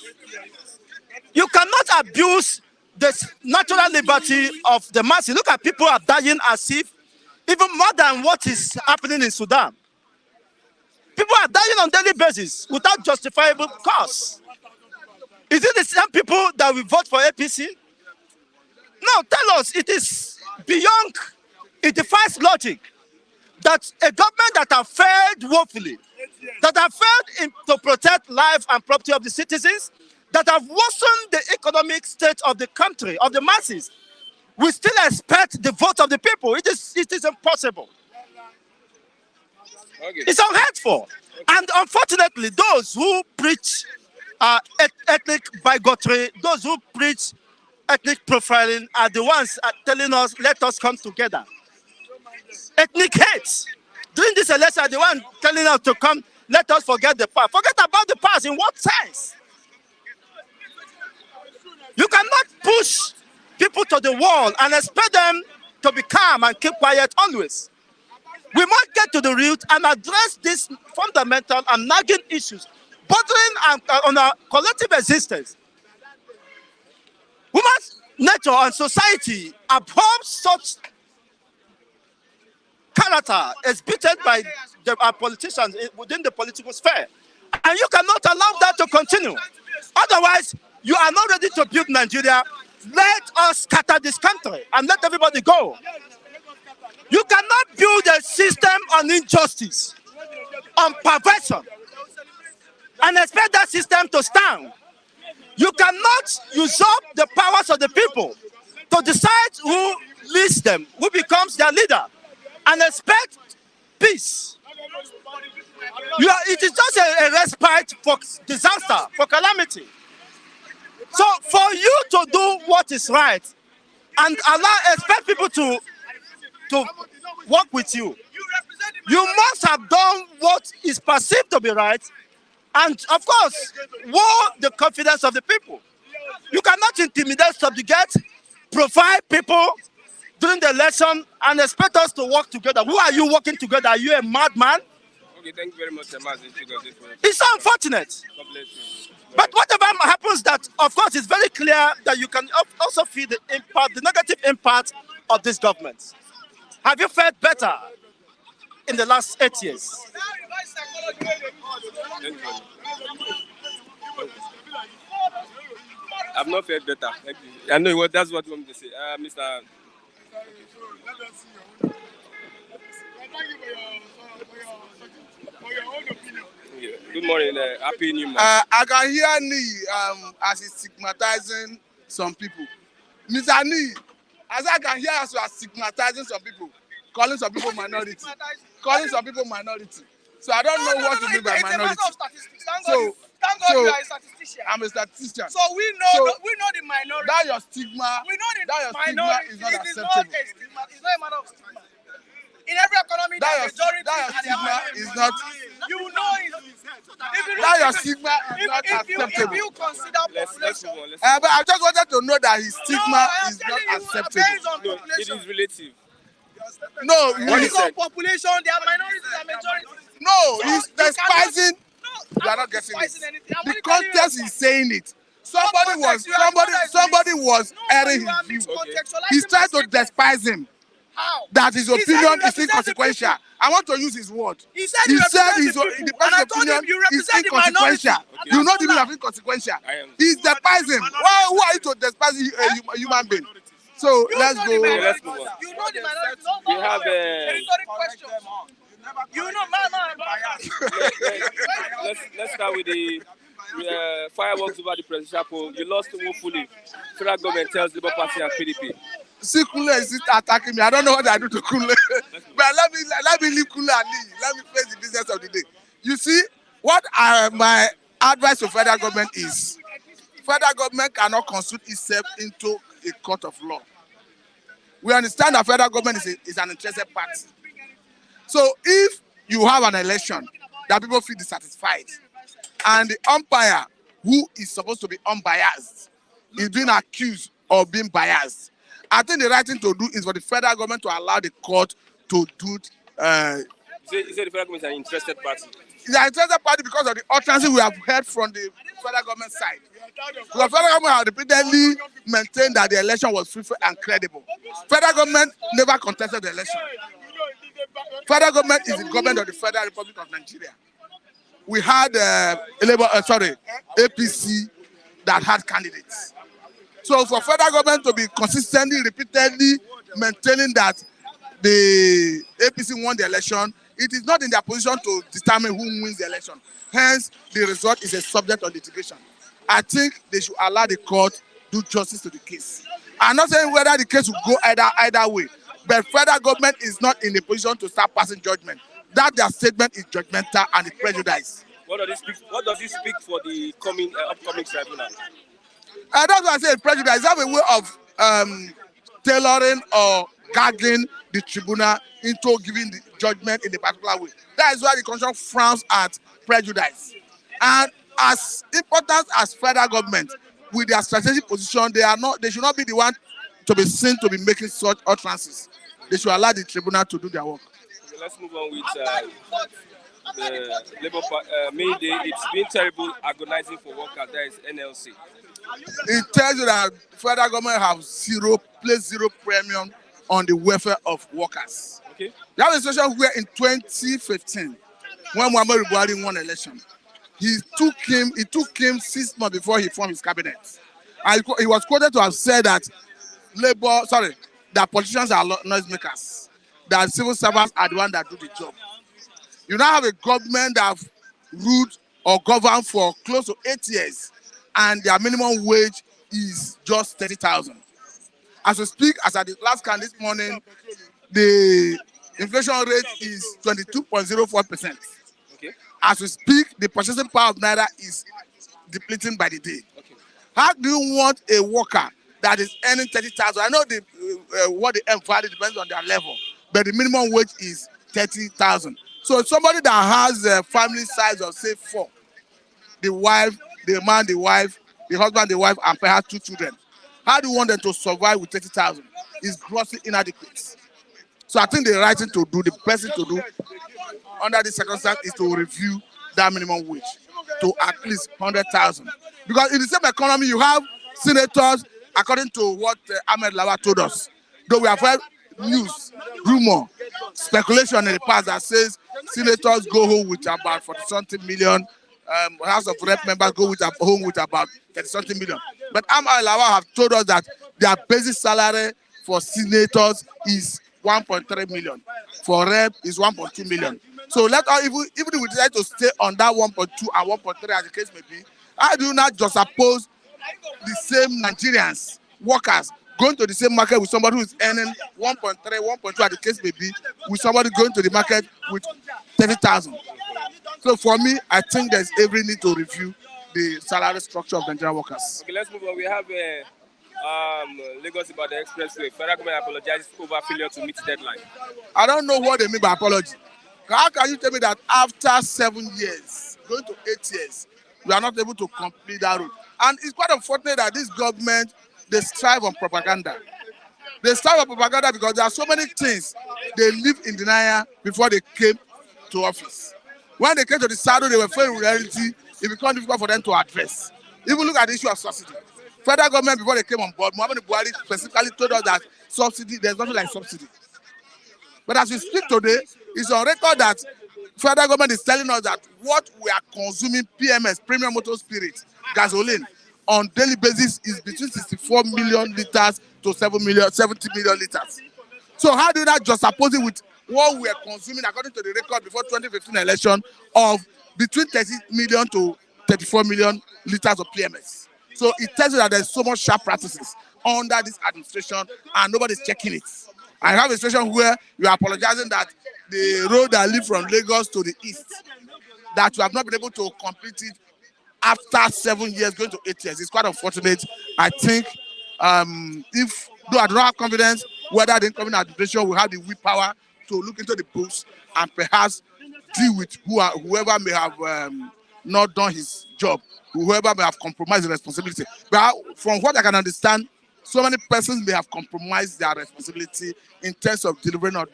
You cannot abuse the natural liberty of the masses. Look at people are dying as if, even more than what is happening in Sudan. People are dying on a daily basis without justifiable cause. Is it the same people that will vote for APC? No, tell us. It is beyond, it defies logic that a government that have failed woefully, that have failed to protect life and property of the citizens, that have worsened the economic state of the country, of the masses, we still expect the vote of the people. It is impossible. Okay. It's unheard. And unfortunately, those who preach ethnic bigotry, those who preach ethnic profiling are the ones telling us, let us come together. Ethnic hate. During this election, are the one telling us to come, let us forget the past. Forget about the past. In what sense? You cannot push people to the wall and expect them to be calm and keep quiet always. We must get to the root and address these fundamental and nagging issues bordering on our collective existence. Women's nature and society abhor such character exhibited by our politicians within the political sphere. And you cannot allow that to continue. Otherwise, you are not ready to build Nigeria. Let us scatter this country and let everybody go. You cannot build a system on injustice, on perversion, and expect that system to stand. You cannot usurp the powers of the people to decide who leads them, who becomes their leader, and expect peace. It is just a respite for disaster, for calamity. So for you to do what is right and expect people to work with you, you must have done what is perceived to be right and, of course, won the confidence of the people. You cannot intimidate, subjugate, provide people during the election and expect us to work together. Who are you working together? Are you a madman? Okay, thank you very much, It's so unfortunate. God bless you. But whatever happens, that of course it's very clear that you can also feel the impact, the negative impact of this government. Have you felt better in the last 8 years? Thank you. I've not felt better. Thank you. I know that's what you want me to say. Mr. Yeah. Good morning. Happy New Month. I can hear Ni as he's stigmatizing some people. Mr. Ni, as I can hear as you are stigmatizing some people, calling some people minority. Calling some people minority. So I don't know what to mean by minority. Thank God you are a statistician. I'm a statistician. So we know the minority. That your stigma. We know that your minority stigma is not it acceptable. not a stigma. It's not a matter of stigma. In every economy, that the majority your stigma is not. You know it. That your stigma is not acceptable. If you consider population, but I just wanted to know that his stigma is not acceptable. Based on No, population. it is relative. No, Based on population, there are minorities and majorities. no, he's despising. You are not getting it. The context is saying it. Somebody was airing his view. He's trying to despise him. How? That his opinion is inconsequential. I want to use his word. He said the the person's opinion is inconsequential. You know the meaning of inconsequential. He's despising. Who are you to despise a human being? So let's go. Let's move on. You know the minority. We have Rhetoric question. You know, man. let's start with the fireworks over the presidential poll. You lost woefully. Federal government tells Labour Party and PDP. See, Kule is attacking me. I don't know what I do to Kule. But let me leave Kule and leave. Let me face the business of the day. You see, what my advice to federal government is, federal government cannot consult itself into a court of law. We understand that federal government is an interested party. So if you have an election that people feel dissatisfied, and the umpire, who is supposed to be unbiased, is being accused of being biased, I think the right thing to do is for the federal government to allow the court to do. You say the federal government is an interested party. It's an interested party because of the utterances we have heard from the federal government side. The federal government has repeatedly maintained that the election was free and credible. Federal government never contested the election. Federal government is the government of the Federal Republic of Nigeria. We had APC that had candidates. So for federal government to be consistently, repeatedly maintaining that the APC won the election, it is not in their position to determine who wins the election. Hence, the result is a subject of litigation. I think they should allow the court do justice to the case. I'm not saying whether the case will go either way, but federal government is not in a position to start passing judgment. That their statement is judgmental and it's prejudice. What does it speak for the upcoming tribunal? That's why I say prejudice. They have a way of tailoring or gagging the tribunal into giving the judgment in a particular way. That is why the constitution frowns at prejudice. And as important as federal government, with their strategic position, they should not be the one to be seen to be making such utterances. They should allow the tribunal to do their work. let's move on with the May Day. It's been terrible, agonizing for workers. That is NLC. It tells you that federal government have placed zero premium on the welfare of workers. Okay. You have a situation where in 2015, when Muhammadu Buhari won election, it took him 6 months before he formed his cabinet. And he was quoted to have said that that politicians are noisemakers, that civil servants are the ones that do the job. You now have a government that have ruled or governed for close to 8 years, and their minimum wage is just 30,000. As we speak, as at the last count this morning, the inflation rate is 22.04%. Okay. As we speak, the purchasing power of Naira is depleting by the day. Okay. How do you want a worker that is earning 30,000? I know what they earn value depends on their level, but the minimum wage is 30,000. So somebody that has a family size of say 4, the wife, the man, the wife, the husband, the wife, and perhaps 2 children. How do you want them to survive with 30,000? It's grossly inadequate. So I think the right thing to do, the best thing to do under this circumstance is to review that minimum wage to at least 100,000. Because in the same economy, you have senators, according to what Ahmed Lawa told us, though we have heard news, rumor, speculation in the past that says senators go home with about 40-something million, House of Rep members go home with about 30-something million. But Ahmed Lawa have told us that their basic salary for senators is 1.3 million. For Rep is 1.2 million. So let us, even if we decide to stay on that 1.2 and 1.3 as the case may be, I do not just oppose the same Nigerians, workers, going to the same market with somebody who is earning 1.3, 1.2 as the case may be, with somebody going to the market with 30,000. So for me, I think there's every need to review the salary structure of Nigerian workers. Okay, let's move on. We have Lagos about the expressway. Federal government apologizes over failure to meet deadline. I don't know what they mean by apology. How can you tell me that after 7 years, going to 8 years, we are not able to complete that route? And it's quite unfortunate that this government, they strive on propaganda. They strive on propaganda because there are so many things they live in denial before they came to office. When they came to the saddle, they were faced with reality. It became difficult for them to address. Even look at the issue of subsidy. Federal government, before they came on board, Muhammadu Buhari specifically told us that subsidy, there's nothing like subsidy. But as we speak today, it's on record that federal government is telling us that what we are consuming, PMS, premium motor spirit, gasoline, on daily basis is between 64 million liters to 70 million liters. So how do you not just suppose it with what we are consuming according to the record before 2015 election of between 30 million to 34 million liters of PMS? So it tells you that there's so much sharp practices under this administration and nobody's checking it. I have a situation where you are apologizing that the road that leads from Lagos to the east, that you have not been able to complete it after 7 years, going to 8 years. It's quite unfortunate. I think though I don't have confidence whether the incoming administration will have the willpower to look into the books and perhaps deal with whoever may have not done his job, whoever may have compromised the responsibility. But from what I can understand, so many persons may have compromised their responsibility in terms of delivering on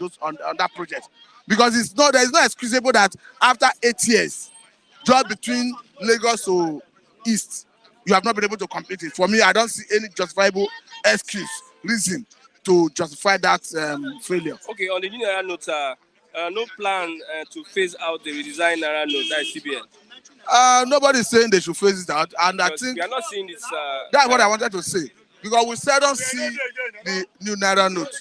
that project. Because there is no excusable that after 8 years, just between Lagos to East, you have not been able to complete it. For me, I don't see any justifiable reason to justify that failure. Okay, on the new Naira note, no plan to phase out the redesigned Naira note, that is CBN. Nobody is saying they should phase it out, and I think we are not seeing this. That's what I wanted to say, because we seldom see the new Naira note.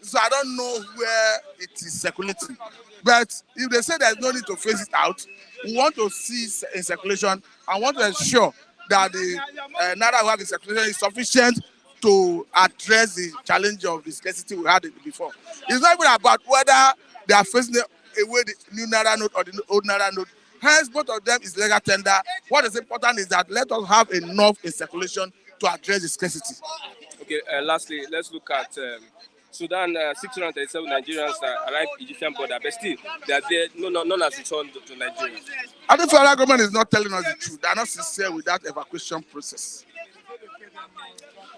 So I don't know where it is circulating. But if they say there's no need to phase it out, we want to see in circulation and want to ensure that the Naira we have in circulation is sufficient to address the challenge of the scarcity we had before. It's not even about whether they are facing away the new Naira note or the old Naira note. Hence, both of them is legal tender. What is important is that let us have enough in circulation to address the scarcity. Okay, lastly, let's look at Sudan. 637 Nigerians arrived Egyptian border, but still, they are there. None has returned to Nigeria. I think the federal government is not telling us the truth. They are not sincere with that evacuation process.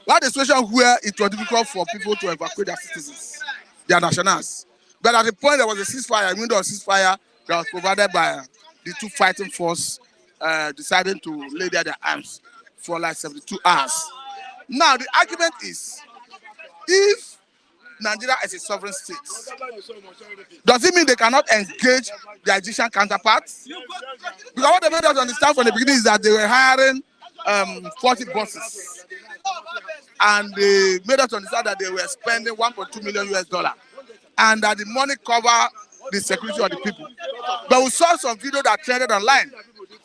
That is a situation where it was difficult for people to evacuate their citizens, their nationals. But at the point there was a ceasefire, window of ceasefire that was provided by the two fighting force deciding to lay down their arms for like 72 hours. Now the argument is, if Nigeria is a sovereign state, does it mean they cannot engage their Egyptian counterparts? Because what they made us understand from the beginning is that they were hiring 40 buses, and they made us understand that they were spending 1.2 million US dollar, and that the money cover the security of the people. But we saw some video that trended online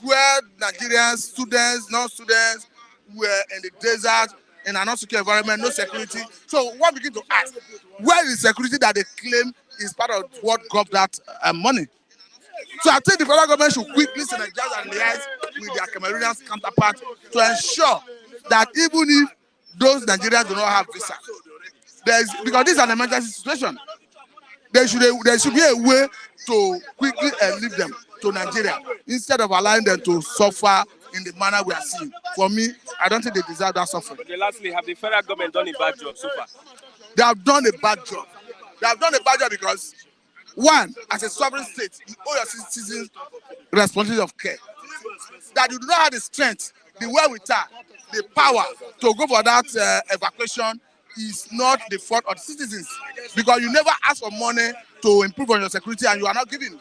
where Nigerians, students, non-students, were in the desert, in an unsecure environment, no security. So one begin to ask, where is the security that they claim is part of what got that money? So I think the federal government should quickly synergize and liaise with their Cameroonian counterparts to ensure that even if those Nigerians do not have visa, because this is an emergency situation, there should be a way to quickly leave them to Nigeria instead of allowing them to suffer in the manner we are seeing. For me, I don't think they deserve that suffering. Okay, lastly, have the federal government done a bad job so far? They have done a bad job. They have done a bad job because, one, as a sovereign state, you owe your citizens responsibility of care. That you do not have the strength, the wherewithal, the power to go for that evacuation is not the fault of the citizens, because you never ask for money to improve on your security and you are not giving.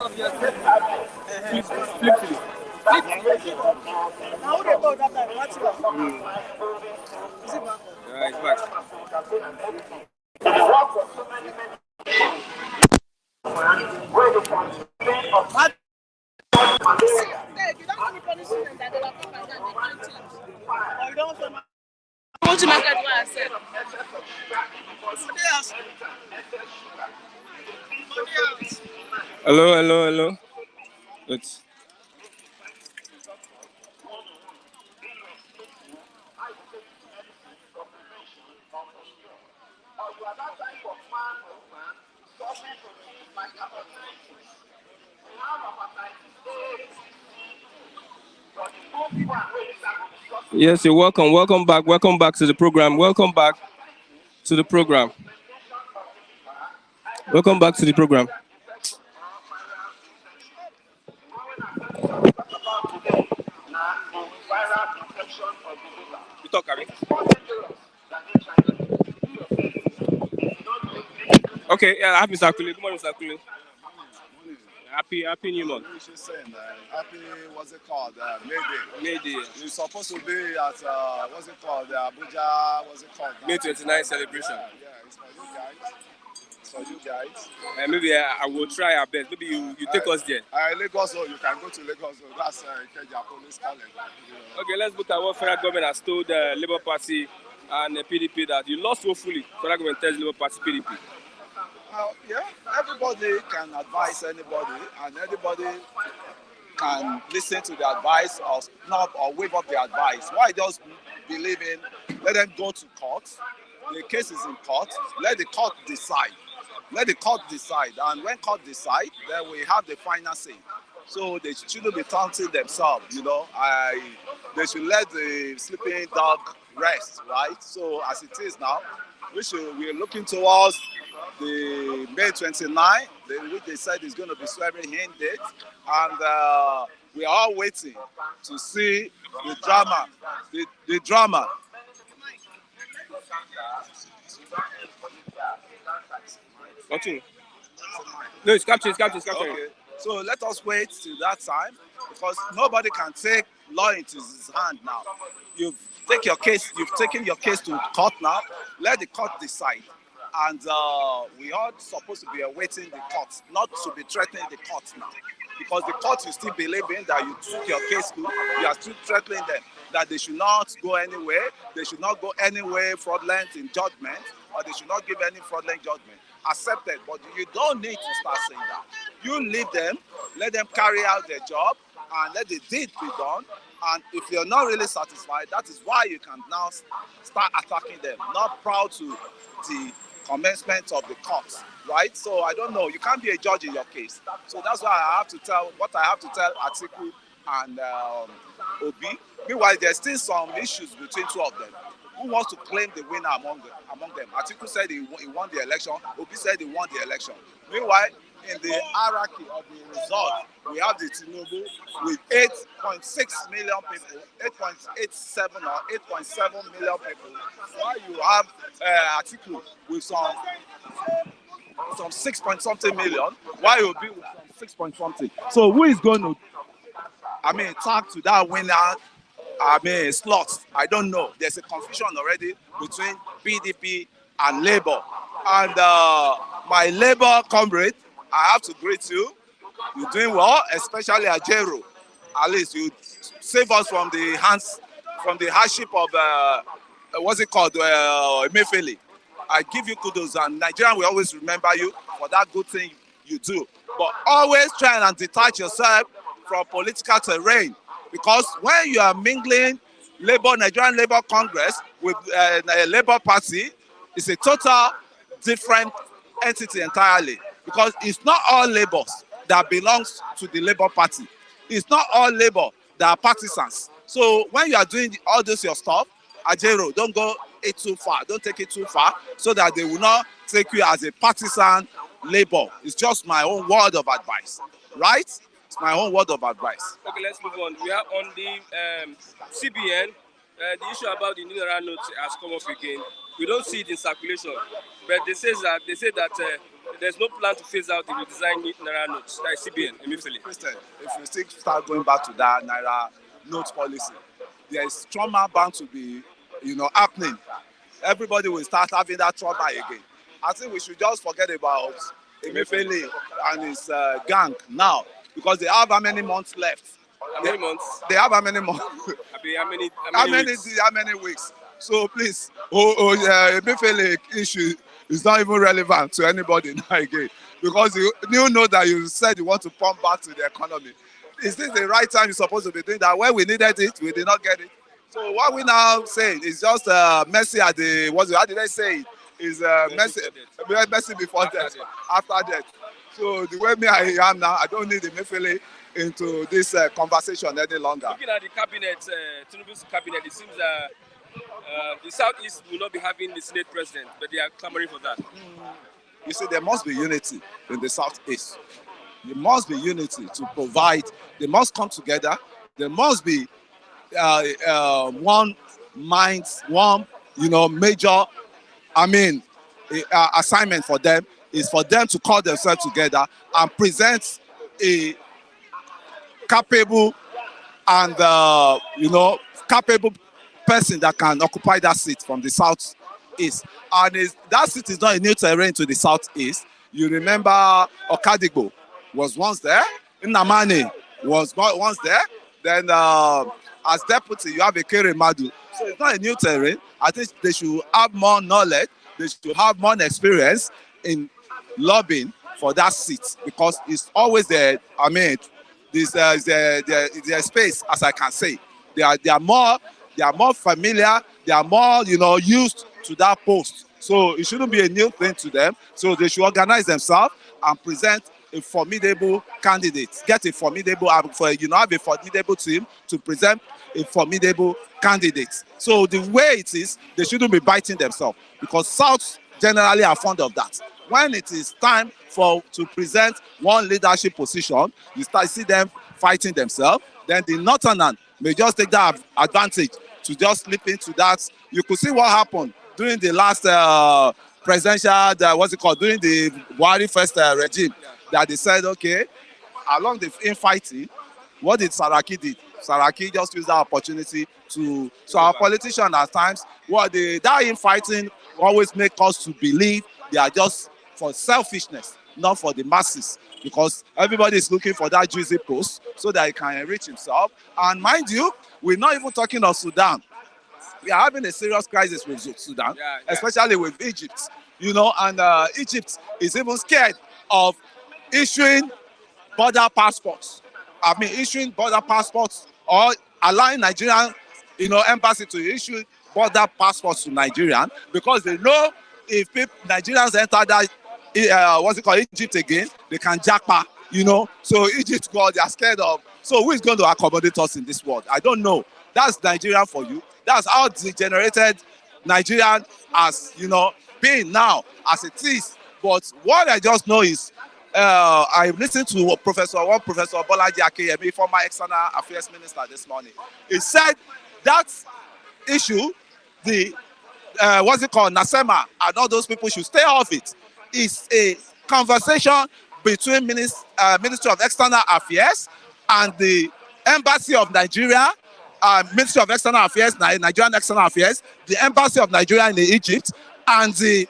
Flip. Now who they call that time? What's it? Yeah, it's back. Hey, you don't want me punishment that they were come and they can't change. Or you don't want to I want to market what I said. Somebody else. Somebody else. Hello. Let's. Yes, you're welcome. Welcome back. Welcome back to the program. Welcome back to the program. Welcome back to the program. You talk, Abby. Okay, yeah, I have Mr. Akule. Good morning, Mr. Akule. Happy New Month. We should say, happy, what's it called? May Day. May Day. You're supposed to be at, what's it called? Abuja, what's it called? May 29 celebration. Yeah, it's for you guys. It's for you guys. Maybe I will try our best. Maybe you take us there. Lagos, you can go to Lagos. That's Ikeja Police College. Okay, let's look at what federal government has told the Labour Party and the PDP that you lost woefully. Federal government tells Labour Party PDP. Yeah, everybody can advise anybody, and anybody can listen to the advice or not or waive up the advice. Why just believe in? Let them go to court. The case is in court. Let the court decide. Let the court decide, and when court decide, then we have the final say. So they shouldn't be taunting themselves. They should let the sleeping dog rest, right? So as it is now, we're looking towards the May 29, which they said is going to be swearing in date, and we are all waiting to see the drama. The drama. Continue. No, it's captured. Okay. So let us wait till that time, because nobody can take law into his hand now. You've taken your case to court now. Let the court decide. And we are supposed to be awaiting the court, not to be threatening the court now. Because the court you still believe in that you took your case to, you are still threatening them that they should not go anywhere, they should not go anywhere fraudulent in judgment, or they should not give any fraudulent judgment. Accepted, but you don't need to start saying that. You leave them, let them carry out their job, and let the deed be done. And if you're not really satisfied, that is why you can now start attacking them. Not proud to the commencement of the court, right? So I don't know. You can't be a judge in your case. So that's why I have to tell Atiku and Obi. Meanwhile, there's still some issues between two of them. Who wants to claim the winner among them? Atiku said he won the election. Obi said he won the election. Meanwhile, in the hierarchy of the result, we have the Tinubu with 8.6 million people, 8.87 or 8.7 million people. While you have Atiku with some 6 point something million, while you'll be with some 6 point something. So who is going to, talk to that winner? Slots. I don't know. There's a confusion already between PDP and Labour. And my Labour comrade, I have to greet you. You're doing well, especially Ajero. At least you save us from the hardship of Woefully. I give you kudos, and Nigerian will always remember you for that good thing you do. But always try and detach yourself from political terrain, because when you are mingling Nigerian Labour Congress with a Labour Party, it's a total different entity entirely. Because it's not all Labours that belongs to the Labour Party. It's not all Labour that are partisans. So when you are doing all this your stuff, Ajero, don't go it too far. Don't take it too far, so that they will not take you as a partisan Labour. It's just my own word of advice, right? It's my own word of advice. Okay, let's move on. We are on the CBN. The issue about the Mineral note has come up again. We don't see it in circulation, but they say that there's no plan to phase out the redesigned Naira notes, that is CBN, Emefiele. Christian, if you still start going back to that Naira note policy, there is trauma bound to be, happening. Everybody will start having that trauma again. I think we should just forget about Emefiele and his gang now, because they have how many months left? How many months? They have how many months? How many weeks? So please, Emefiele issue is not even relevant to anybody now again, because you know that you said you want to pump back to the economy. Is this the right time you're supposed to be doing that? When we needed it, we did not get it. So what we now say is just mercy at the, how did I say it? Is mercy before death, after death. So the way I am now, I don't need Emefiele into this conversation any longer. Looking at the cabinet, Tinubu's cabinet, it seems that the Southeast will not be having the Senate president, but they are clamoring for that. You see, there must be unity in the Southeast. There must be unity to provide. They must come together. There must be one mind, one major. Assignment for them is for them to call themselves together and present a capable and capable person that can occupy that seat from the Southeast. And that seat is not a new terrain to the Southeast. You remember Okadigbo was once there. Nnamani was once there. Then as deputy, you have Ekere Madu. So it's not a new terrain. I think they should have more knowledge. They should have more experience in lobbying for that seat, because it's always there. Their space, as I can say. They are more familiar. They are more used to that post. So it shouldn't be a new thing to them. So they should organize themselves and present a formidable candidate. Get a formidable, have a formidable team to present a formidable candidate. So the way it is, they shouldn't be biting themselves, because South generally are fond of that. When it is time to present one leadership position, you see them fighting themselves. Then the Northerners may just take that advantage to just slip into that. You could see what happened during the last presidential, during the Buhari first regime, that they said, okay, along the infighting, what did Saraki did? Saraki just used that opportunity to, so our politicians at times, that infighting always make us to believe they are just for selfishness, not for the masses, because everybody is looking for that juicy post so that he can enrich himself. And mind you, we're not even talking of Sudan. We are having a serious crisis with Sudan, especially with Egypt, and Egypt is even scared of issuing border passports. Issuing border passports or allowing Nigerian, embassy to issue border passports to Nigerian, because they know if Nigerians enter that, Egypt again, they can jackpot, So Egypt, they are scared of. So who is going to accommodate us in this world? I don't know. That's Nigeria for you. That's how degenerated Nigerian has, been now as it is. But what I just know is, I listened to Professor Bolaji Akeyemi, former External Affairs Minister, this morning. He said that issue, the Nasema, and all those people should stay off it. It's a conversation between Ministry of External Affairs and the Embassy of Nigeria, Ministry of External Affairs, Nigerian External Affairs, the Embassy of Nigeria in Egypt, and the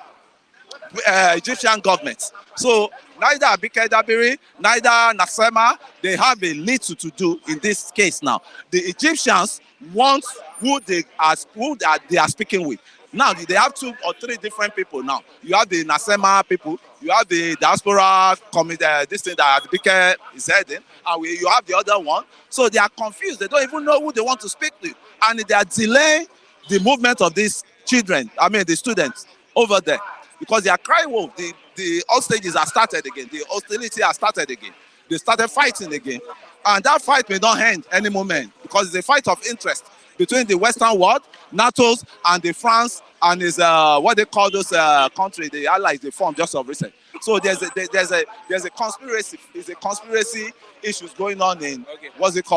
Egyptian government. So neither Abike Dabiri, neither Nasema, they have a little to do in this case now. The Egyptians want who they are speaking with. Now they have 2 or 3 different people now. You have the Nasema people, you have the diaspora committee, this thing that Abike is heading, and you have the other one. So they are confused. They don't even know who they want to speak to, and they are delaying the movement of these children. The students over there, because they are crying wolf. The hostages are started again. The hostility has started again. They started fighting again, and that fight may not end any moment, because it's a fight of interest between the Western world, NATO's, and the France and his what they call those countries, the allies they formed just of recent. So there's a conspiracy. It's a conspiracy issues going on in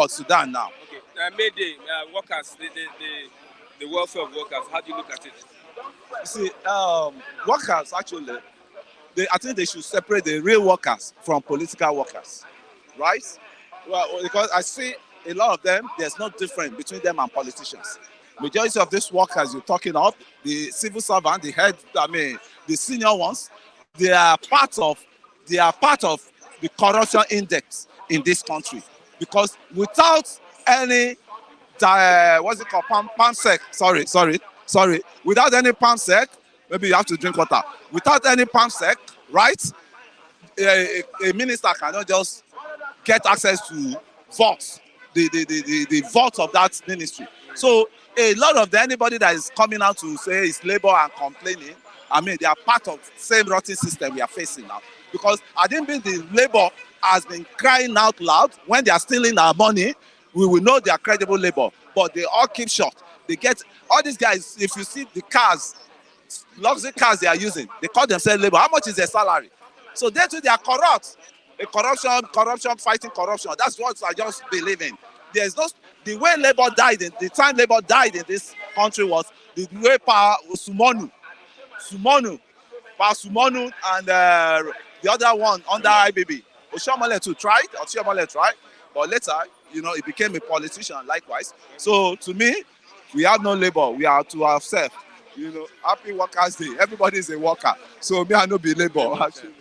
Sudan now. Okay, Mayday workers, the welfare of workers. How do you look at it? You see, workers actually, I think they should separate the real workers from political workers, right? Well, because I see a lot of them, there's no difference between them and politicians. Majority of these workers you're talking of, the civil servant, the head, the senior ones, they are part of the corruption index in this country. Because without any what's it called? Palm sec. Sorry. Without any palm sec, maybe you have to drink water. Without any palm sec, right? A minister cannot just get access to votes, the votes of that ministry. So a lot of anybody that is coming out to say it's labor and complaining, I mean, they are part of the same rotten system we are facing now. Because I didn't think the labor has been crying out loud when they are stealing our money. We will know they are credible labor, but they all keep short. They get all these guys. If you see the cars, luxury cars they are using, they call themselves labor. How much is their salary? So they too, they are corrupt. Corruption, fighting corruption. That's what I just believe in. There's no the way labor died in the time labor died in this country was the way power was Sumonu, and the other one under IBB. Oshiomhole too tried, but later, he became a politician likewise. So to me, we have no labor. We are to ourselves. Happy Workers' Day. Everybody is a worker. So me, I no be labor. Actually.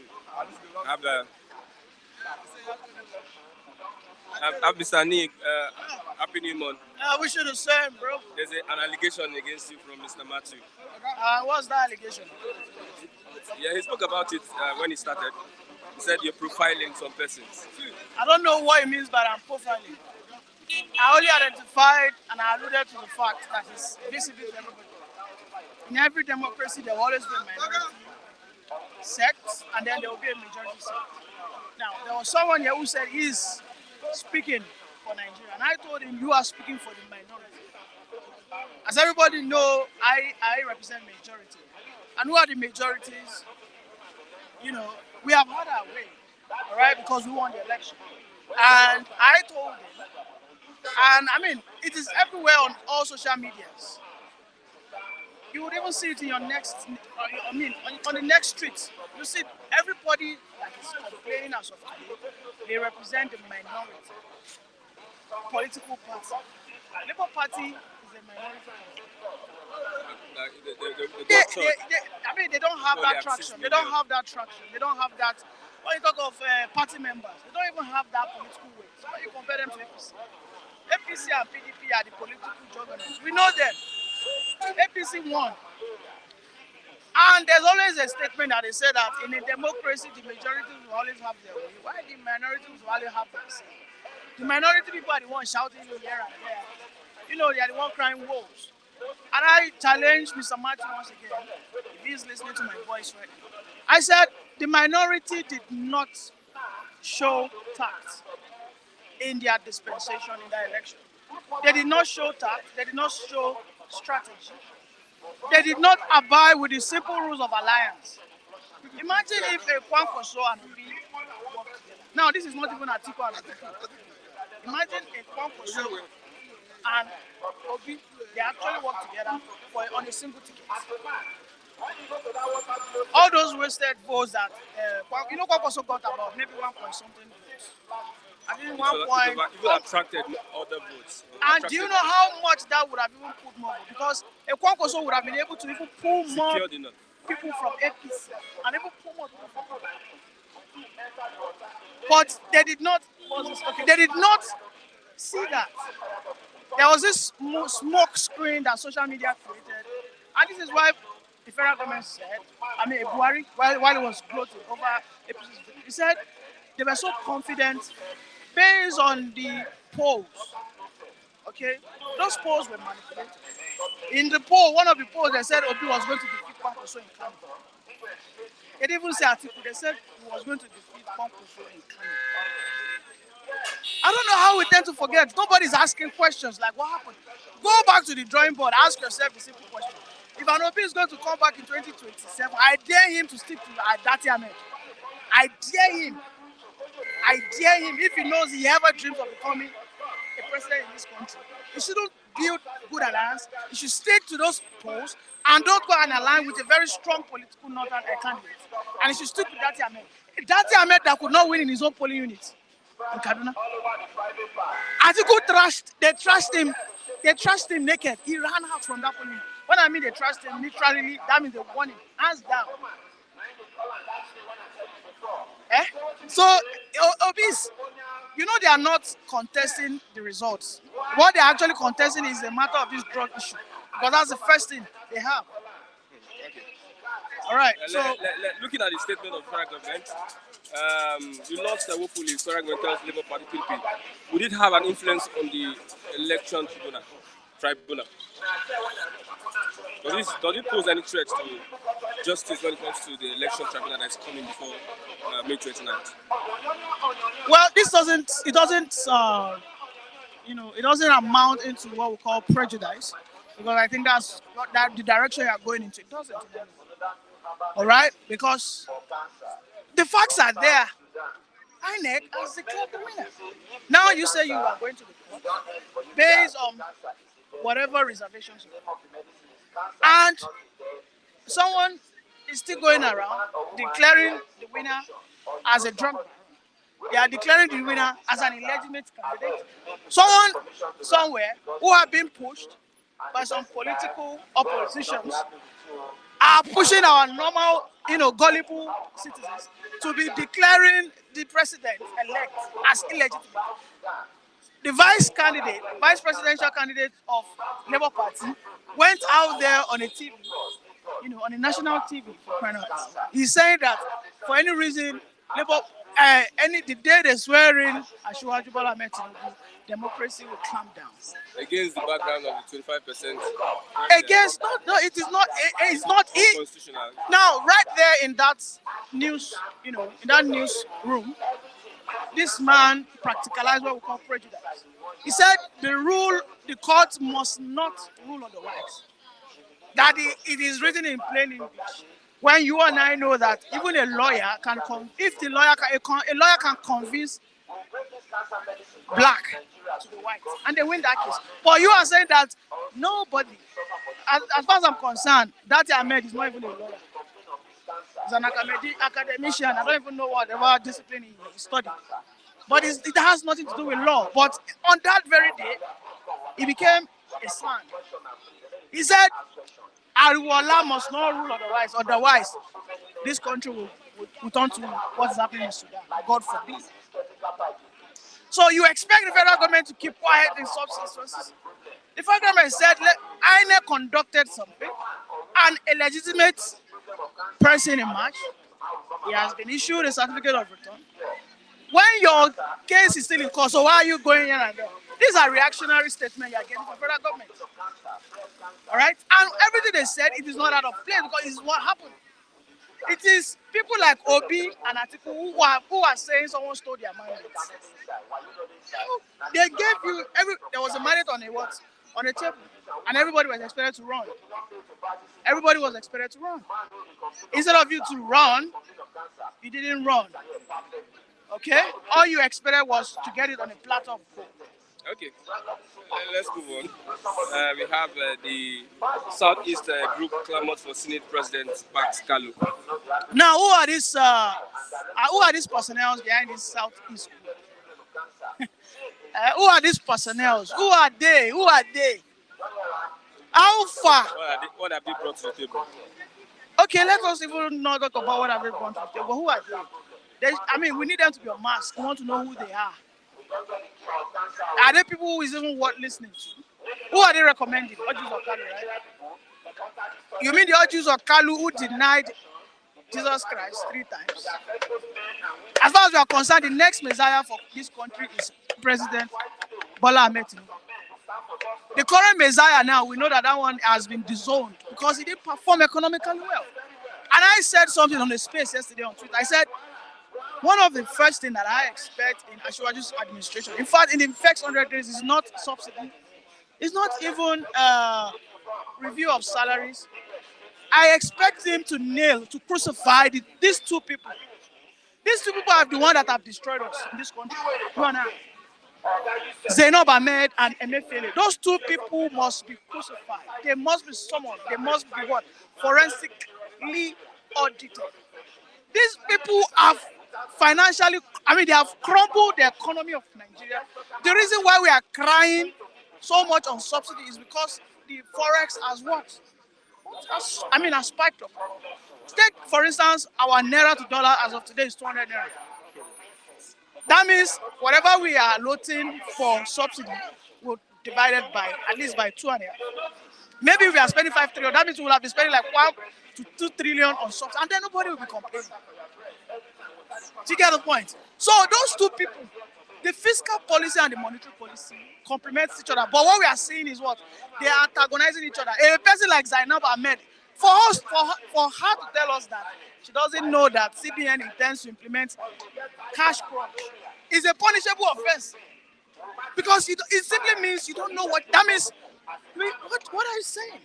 Mr. Nick, happy new month. We should have same, bro. There's an allegation against you from Mr. Matthew. What's the allegation? Yeah, he spoke about it when he started. He said you're profiling some persons. I don't know what it means by I'm profiling. I only identified and I alluded to the fact that it's visible to everybody. In every democracy, there will always be a minority sect, and then there will be a majority sect. Now, there was someone here who said he's speaking for Nigeria, and I told him, you are speaking for the minority. As everybody know, I represent majority. And who are the majorities? We have had our way, all right, because we won the election. And I told him, and I mean, it is everywhere on all social medias. You would even see it in your next, on the next street. You see everybody that is complaining as of today, they represent the minority political party. Labour Party is a minority party. They don't have that traction. They don't have that traction. They don't have that. When you talk of party members, they don't even have that political weight. So when you compare them to APC, APC and PDP are the political juggernauts. We know them. APC won. And there's always a statement that they say that in a democracy, the majority will always have their way, while the minorities will always have their say. The minority people are the ones shouting here and there. They are the ones crying wolves. And I challenge Mr. Matthew once again, if he's listening to my voice right now. I said the minority did not show tact in their dispensation in that election. They did not show tact, they did not show strategy. They did not abide with the simple rules of alliance. Imagine if a Kwankwaso and Obi worked together. Now, this is not even Atiku and Obi. Imagine a Kwankwaso and Obi, they actually work together on a single ticket. All those wasted votes that, Kwankwaso got about maybe 1 point something votes. I think 1 point. Even attracted other votes. And do you know how much that would have even put more? Because a Kwankwaso would have been able to even pull more people from APC and even pull more people from APC. But they did not. They did not see that. There was this smoke screen that social media created, and this is why the federal government said, Buhari, while it was gloating over APC's victory, he said they were so confident based on the polls. Okay, those polls were manipulated. In the poll, one of the polls, they said Obi was going to defeat Kwankwaso in Kano. They didn't even say Atiku. They said he was going to defeat Kwankwaso in Kano. I don't know how we tend to forget. Nobody's asking questions like, what happened? Go back to the drawing board. Ask yourself the simple question. If an Obi is going to come back in 2027, I dare him to stick to Adati Ahmed. I dare him. If he knows he ever dreams of becoming a president in this country. He shouldn't build good alliance. He should stick to those polls and don't go and align with a very strong political northern candidate. And he should stick with Dati Ahmed. Dati Ahmed that could not win in his own polling unit in Kaduna. Atiku they trashed him naked. He ran out from that polling unit. When I mean they trashed him, literally, that means they won him, hands down. So, Obis, they are not contesting the results. What they're actually contesting is the matter of this drug issue. Because that's the first thing they have. All right. So, looking at the statement of the federal government, you lost the Woefully federal government's Labour Party PDP. Would it have an influence on the election tribunal? Does it pose any threat to justice when it comes to the election tribunal that's coming before May 29th? well, it doesn't amount into what we call prejudice, because I think that's the direction you are going into. It doesn't. All right, because the facts are there. INEC has declared the winner. Now you say you are going to the court based on whatever reservations you have, and someone is still going around declaring the winner as a drunk. They are declaring the winner as an illegitimate candidate. Someone somewhere who have been pushed by some political oppositions are pushing our normal, gullible citizens to be declaring the president-elect as illegitimate. The vice presidential candidate of Labour Party, went out there on a TV, on a national TV for crying out loud. He's saying that for any reason, Labour, the day they swear in Asiwaju Bola Ahmed Tinubu, democracy will clamp down. Against the background of the 25%. Against it is not. It's not it. Constitutional. Now, right there in that news, in that newsroom, this man practicalized what we call prejudice. He said the court must not rule otherwise. That it is written in plain English. When you and I know that even a lawyer can, a lawyer can convince black to the white, and they win that case. But you are saying that nobody, as far as I'm concerned, Dati Ahmed is not even a lawyer. He's an academician. I don't even know whatever discipline he studied. But it has nothing to do with law. But on that very day, he became a slang. He said, Ariwola must not rule otherwise this country will turn to what is happening in Sudan. God forbid. So you expect the federal government to keep quiet in such instances? The federal government said, INEC conducted something, and a legitimate person in March, he has been issued a certificate of return. When your case is still in court, so why are you going here and there? These are reactionary statements you are getting from federal government. All right? And everything they said, it is not out of place because it is what happened. It is people like Obi and Atiku who are saying someone stole their mandate. They gave you there was a mandate on a table, and everybody was expected to run. Everybody was expected to run. Instead of you to run, you didn't run. Okay? All you expected was to get it on a platter of gold. Okay, let's move on. We have the Southeast group clamored for Senate President Max Kalu. Now, who are these personnel behind this Southeast group? Who are these personnel? Who are they? How far? What have they brought to the table? Okay, let us even not talk about what have they brought to the table. Who are they? We need them to be unmasked. We want to know who they are. Are there people who is even worth listening to? Who are they recommending? Ojus of Kalu, right? You mean the Ojus of Kalu who denied Jesus Christ 3 times? As far as we are concerned, the next Messiah for this country is President Bola Ahmed Tinubu. The current Messiah now, we know that one has been disowned because he didn't perform economically well. And I said something on the space yesterday on Twitter. I said, one of the first things that I expect in Asiwaju's administration, in fact, in the first 100 days, is not subsidy. It's not even review of salaries. I expect him to crucify these two people. These two people are the ones that have destroyed us in this country. You and I. Zainab Ahmed and Emefiele. Those two people must be crucified. They must be summoned. They must be what? Forensically audited. These people have financially, they have crumbled the economy of Nigeria. The reason why we are crying so much on subsidy is because the forex has what? Has spiked up. Take, for instance, our naira to dollar as of today is 200 naira. That means whatever we are allotting for subsidy will divide it by at least by 2.5. Maybe we are spending 5 trillion. That means we will have been spending like 1 to 2 trillion on subsidy, and then nobody will be complaining. Do you get the point? So those two people, the fiscal policy and the monetary policy, complement each other. But what we are seeing is what? They are antagonizing each other. A person like Zainab Ahmed, for her to tell us that she doesn't know that CBN intends to implement cash crunch is a punishable offense. Because it simply means you don't know what that means. What are you saying?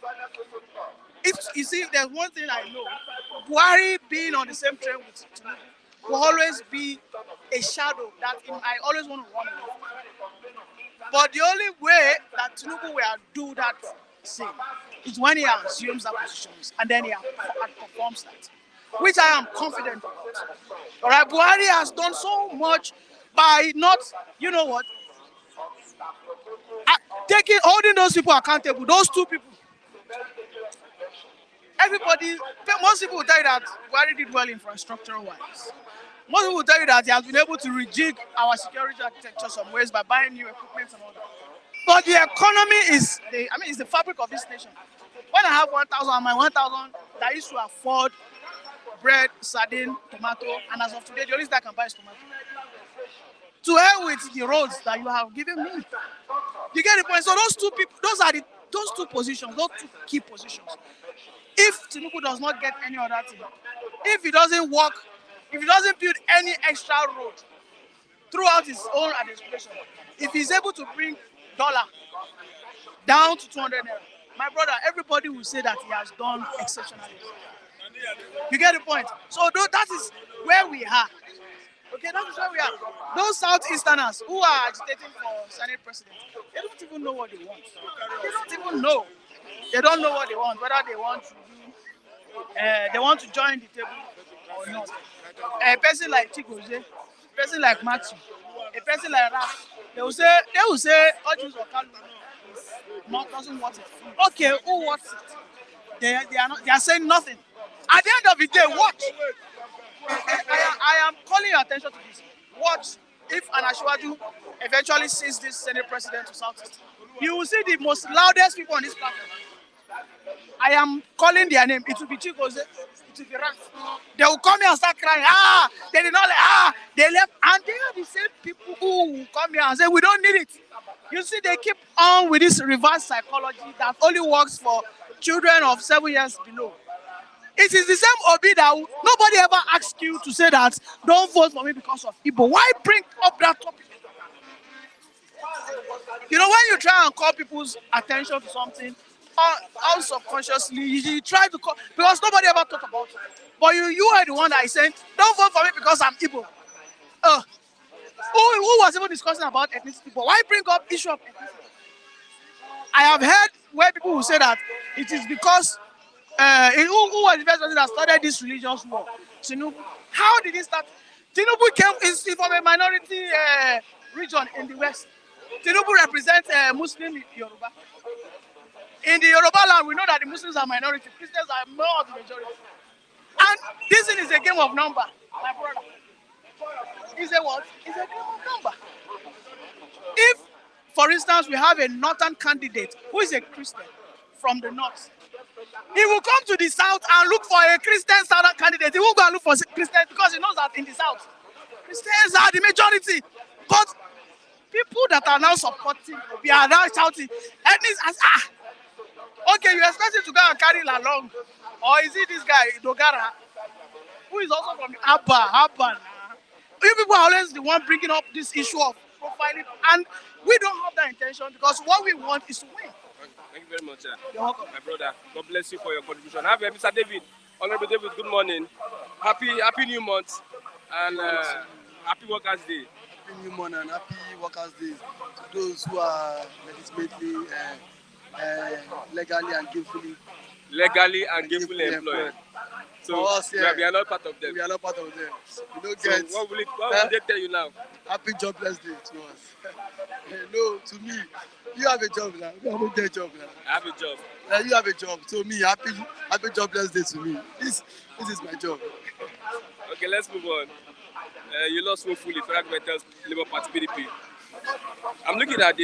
You see, there's one thing I know. Buhari being on the same train with Tinubu will always be a shadow that I always want to run away. But the only way that Tinubu will do that thing is when he assumes that positions and then he performs that, which I am confident about. All right, Buhari has done so much by not, holding those people accountable. Those two people. Most people will tell you that Buhari did well infrastructural wise. Most people will tell you that he has been able to rejig our security architecture some ways by buying new equipment and all that. But the economy is the fabric of this nation. When I have 1,000, my 1,000 that used to afford bread, sardine, tomato, and as of today, the only thing I can buy is tomato. To hell with the roads that you have given me. You get the point? So those two people, those two positions, those two key positions. If Tinubu does not get any other thing, if he doesn't work, if he doesn't build any extra road throughout his own administration, if he's able to bring dollar down to 200 naira, my brother, everybody will say that he has done exceptionally. You get the point? So that is where we are. Okay, that is where we are. Those Southeasterners who are agitating for Senate president, they don't even know what they want. They don't even know. They don't know what they want, whether they want to they want to join the table or not. A person like Chigoze, a person like Matthew, a person like Raf, they will say, Ojus Okalu doesn't want it. Okay, who wants it? They are saying nothing. At the end of the day, what? I am calling your attention to this. What if an Ashwaju eventually sees this Senate president to Southeast? You will see the most loudest people on this platform. I am calling their name. It will be Chigoze. It will be Raf. They will come here and start crying. They did not they left. And they are the same people who will come here and say, we don't need it. You see, they keep on with this reverse psychology that only works for children of 7 years below. It is the same Obi that nobody ever asked you to say that, don't vote for me because of Igbo. Why bring up that topic? When you try and call people's attention to something, unsubconsciously, you try to call, because nobody ever thought about it. But you are the one that is saying, don't vote for me because I'm Igbo. Who was even discussing about ethnicity? But why bring up issue of ethnicity? I have heard where people will say that it is because who was the first person that started this religious war? Tinubu. How did it start? Tinubu is from a minority region in the West. Tinubu represents Muslim Yoruba. In the Yoruba land, we know that the Muslims are minority. Christians are more of the majority. And this thing is a game of number, my brother. It's a what? It's a game of number. If, for instance, we have a northern candidate who is a Christian from the north, he will come to the south and look for a Christian southern candidate. He won't go and look for Christians because he knows that in the south, Christians are the majority. But people that are now supporting, we are now shouting, okay, you expect him to go and carry it along. Or is it this guy, Dogara, who is also from Abba? You people are always the one bringing up this issue of profiling, and we don't have that intention because what we want is to win. Thank you very much, sir. You're welcome. My brother, God bless you for your contribution. Have Mr. David, Honorable David, good morning. Happy New Month and happy Workers' Day. Happy New Month and Happy Workers' Day to those who are legitimately, legally and gainfully employed. So For us, yeah, we are not part of them. we are not part of them. We don't So get what will they tell you now? Happy Jobless Day to us. No, to me, you have a job now. You have a job now. I have a job. You have a job. To me, happy Jobless Day to me. This is my job. Okay, let's move on. You lost Woefully, Federal Government tells Labour Party PDP. I'm looking at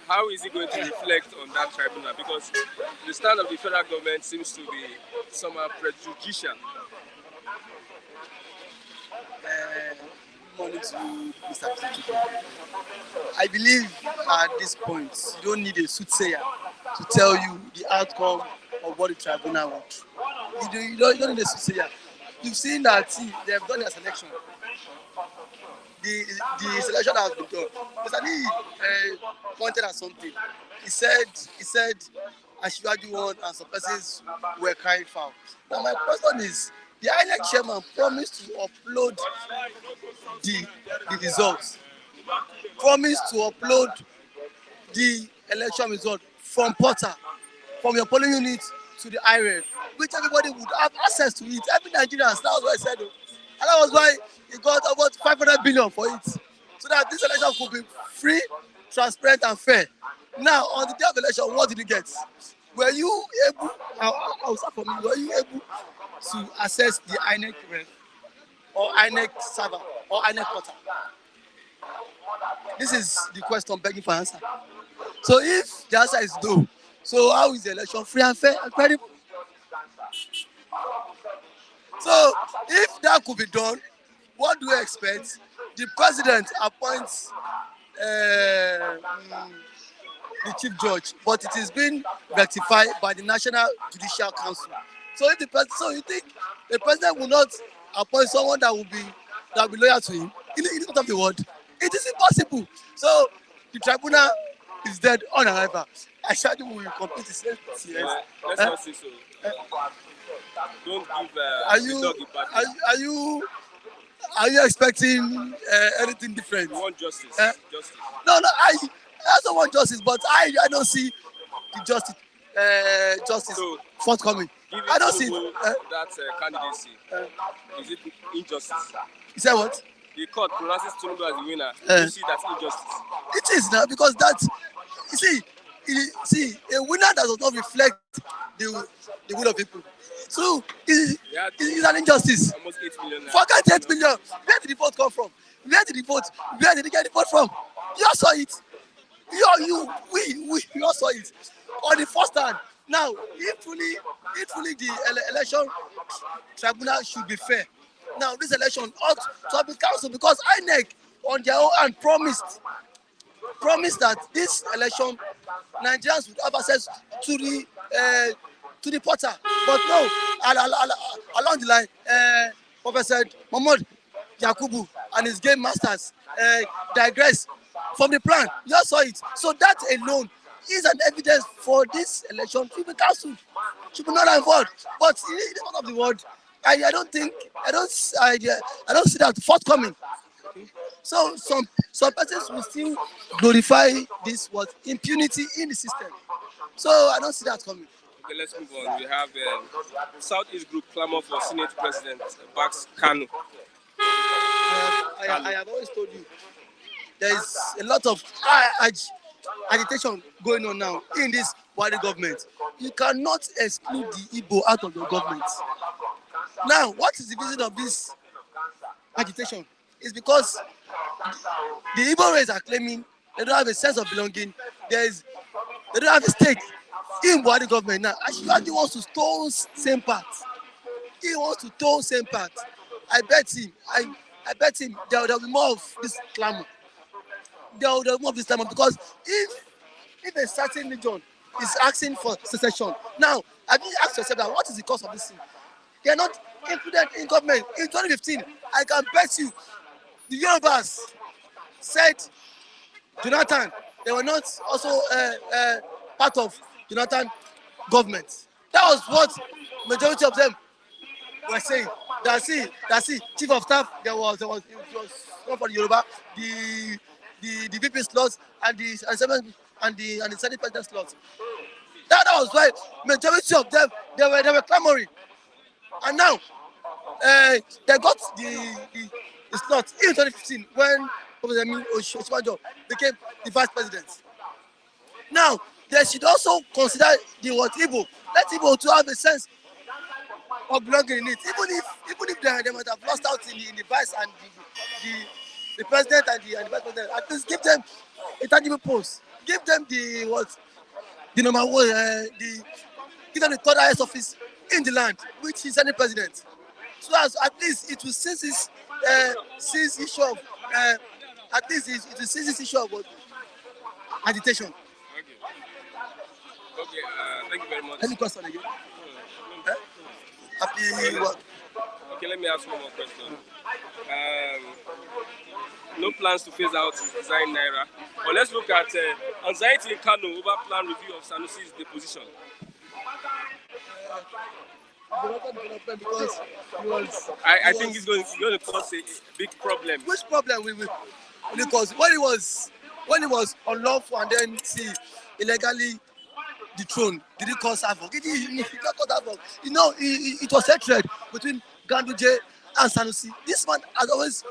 how is it going to reflect on that tribunal, because the stand of the federal government seems to be somehow prejudicial. Good morning to Mr. President. I believe at this point, you don't need a soothsayer to tell you the outcome of what the tribunal wants. You don't need a soothsayer. You've seen that they have done their selection. The selection has been done. Mr. Lee pointed at something. He said Ashwaju won and some persons were crying foul. Now my question is, the INEC chairman promised to upload the results. Promised to upload the election result from portal, from your polling unit to the IREV, which everybody would have access to it. Every Nigerian, that was what I said. And that was why he got about 500 billion for it. So that this election could be free, transparent, and fair. Now, on the day of election, what did he get? Were you able, I'll start from you, were you able to access the INEC ref or INEC server or INEC portal? This is the question begging for answer. So if the answer is no, so how is the election free and fair and credible? So if that could be done, what do we expect? The president appoints the chief judge, but it is being rectified by the National Judicial Council. So if so you think the president will not appoint someone that will be loyal to him in the court of the world? It is impossible. So the tribunal is dead on arrival. I shall will complete his sentence. Let's not say so. Don't give Are you expecting anything different? You want justice? Justice. No, I also want justice, but I don't see the justice So, forthcoming. I don't see that candidacy. Is it injustice? You said what? The court pronounces Tinubu as the winner. You see that's injustice. It is now, because that, you see, a winner that does not reflect the will of people. So it is an injustice. Almost 8 million. Forget 8 million. Where did the vote come from? Where did they get the vote from? You all saw it. We all saw it on the first hand. Now, if truly the election tribunal should be fair. Now, this election ought to be cancelled, because INEC on their own hand promised that this election Nigerians would have access to the portal. But no, along the line, Professor Mohamed Yakubu and his game masters digress from the plan. You all saw it. So that alone is an evidence for this election to be cancelled, should be not involved. But in the part of the world, I don't see that forthcoming. So some persons will still glorify this was impunity in the system. So I don't see that coming. Okay, let's move on. We have Southeast Group clamor for Senate President backs Kanu. I have always told you there is a lot of agitation going on now in this Buhari government. You cannot exclude the Igbo out of the government. Now, what is the reason of this agitation? It's because the Igbo race are claiming they don't have a sense of belonging. They don't have a stake in Buhari government now. Ashwaju wants to stole same path. He wants to stole same path. I bet him there will be more of this clamor. There will be more of this clamor, because if a certain region is asking for secession, now have you asked yourself that what is the cause of this thing? They are not included in government. In 2015, I can bet you the Yorubas said Jonathan, they were not also part of Jonathan government. That was what majority of them were saying. That's it. Chief of staff, it was one for the Yoruba, the VP slot and the Senate President slot. That was why majority of them they were clamoring, and now they got the slot in 2015 when Osinbajo became the vice president. Now they should also consider the what Igbo. Let Igbo to have a sense of belonging in it. Even if they might have lost out in the vice and the president and the vice president, at least give them a tangible post. Give them the number one, give them the third highest office in the land, which is any president. So as at least it will seize issue of at least it will seize this issue of agitation. Okay, thank you very much. Any question again? Happy work. Okay, let me ask one more question. No plans to phase out design Naira. But let's look at anxiety in Kano over plan review of Sanusi's deposition. Because I think it's going to cause a big problem. which problem because when it was unlawful and then illegally dethroned, did it cause havoc? It did not cause havoc. You know, it was hatred between Ganduje and Sanusi. This man has always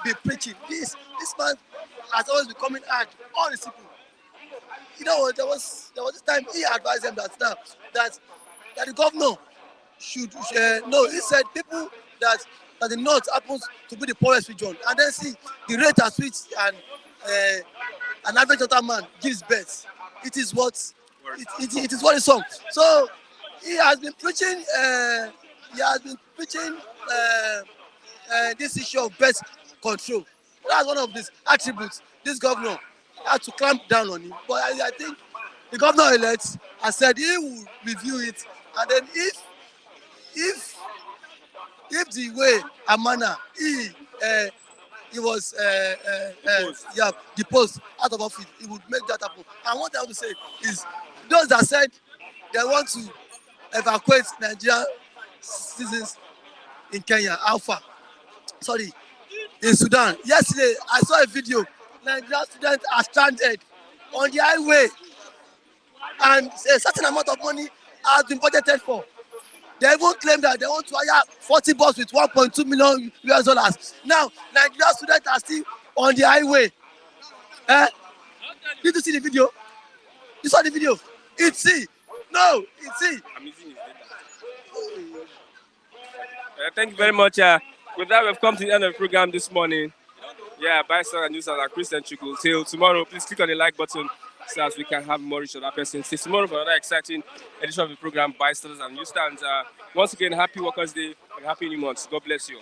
been preaching. This man has always been coming hard on his people. You know, there was this time he advised them that the governor should no. He said people that the north happens to be the poorest region, and then see the rate at which an average total man gives birth. It is what it is what is on. So he has been preaching. This issue of birth control. That's one of these attributes this governor had to clamp down on him. But I think the governor-elect has said he will review it, and then if the way and manner he was deposed out of office, he would make that happen. And what I want to say is those that said they want to evacuate Nigerian citizens in Kenya, in Sudan. Yesterday, I saw a video. Nigerian students are stranded on the highway, and a certain amount of money has been budgeted for. They even claim that they want to hire 40 buses with $1.2 million. Now, Nigerian students are still on the highway. Did you see the video? You saw the video? It's see. No, it's see. I'm using his data. Thank you very much. With that, we've come to the end of the program this morning. Yeah, Bystanders and News are Christian Chukwu. Till tomorrow, please click on the like button so as we can have more reach on that person. See tomorrow for another exciting edition of the program, Bystanders and Newsstands. Once again, happy Workers' Day and happy New Month. God bless you.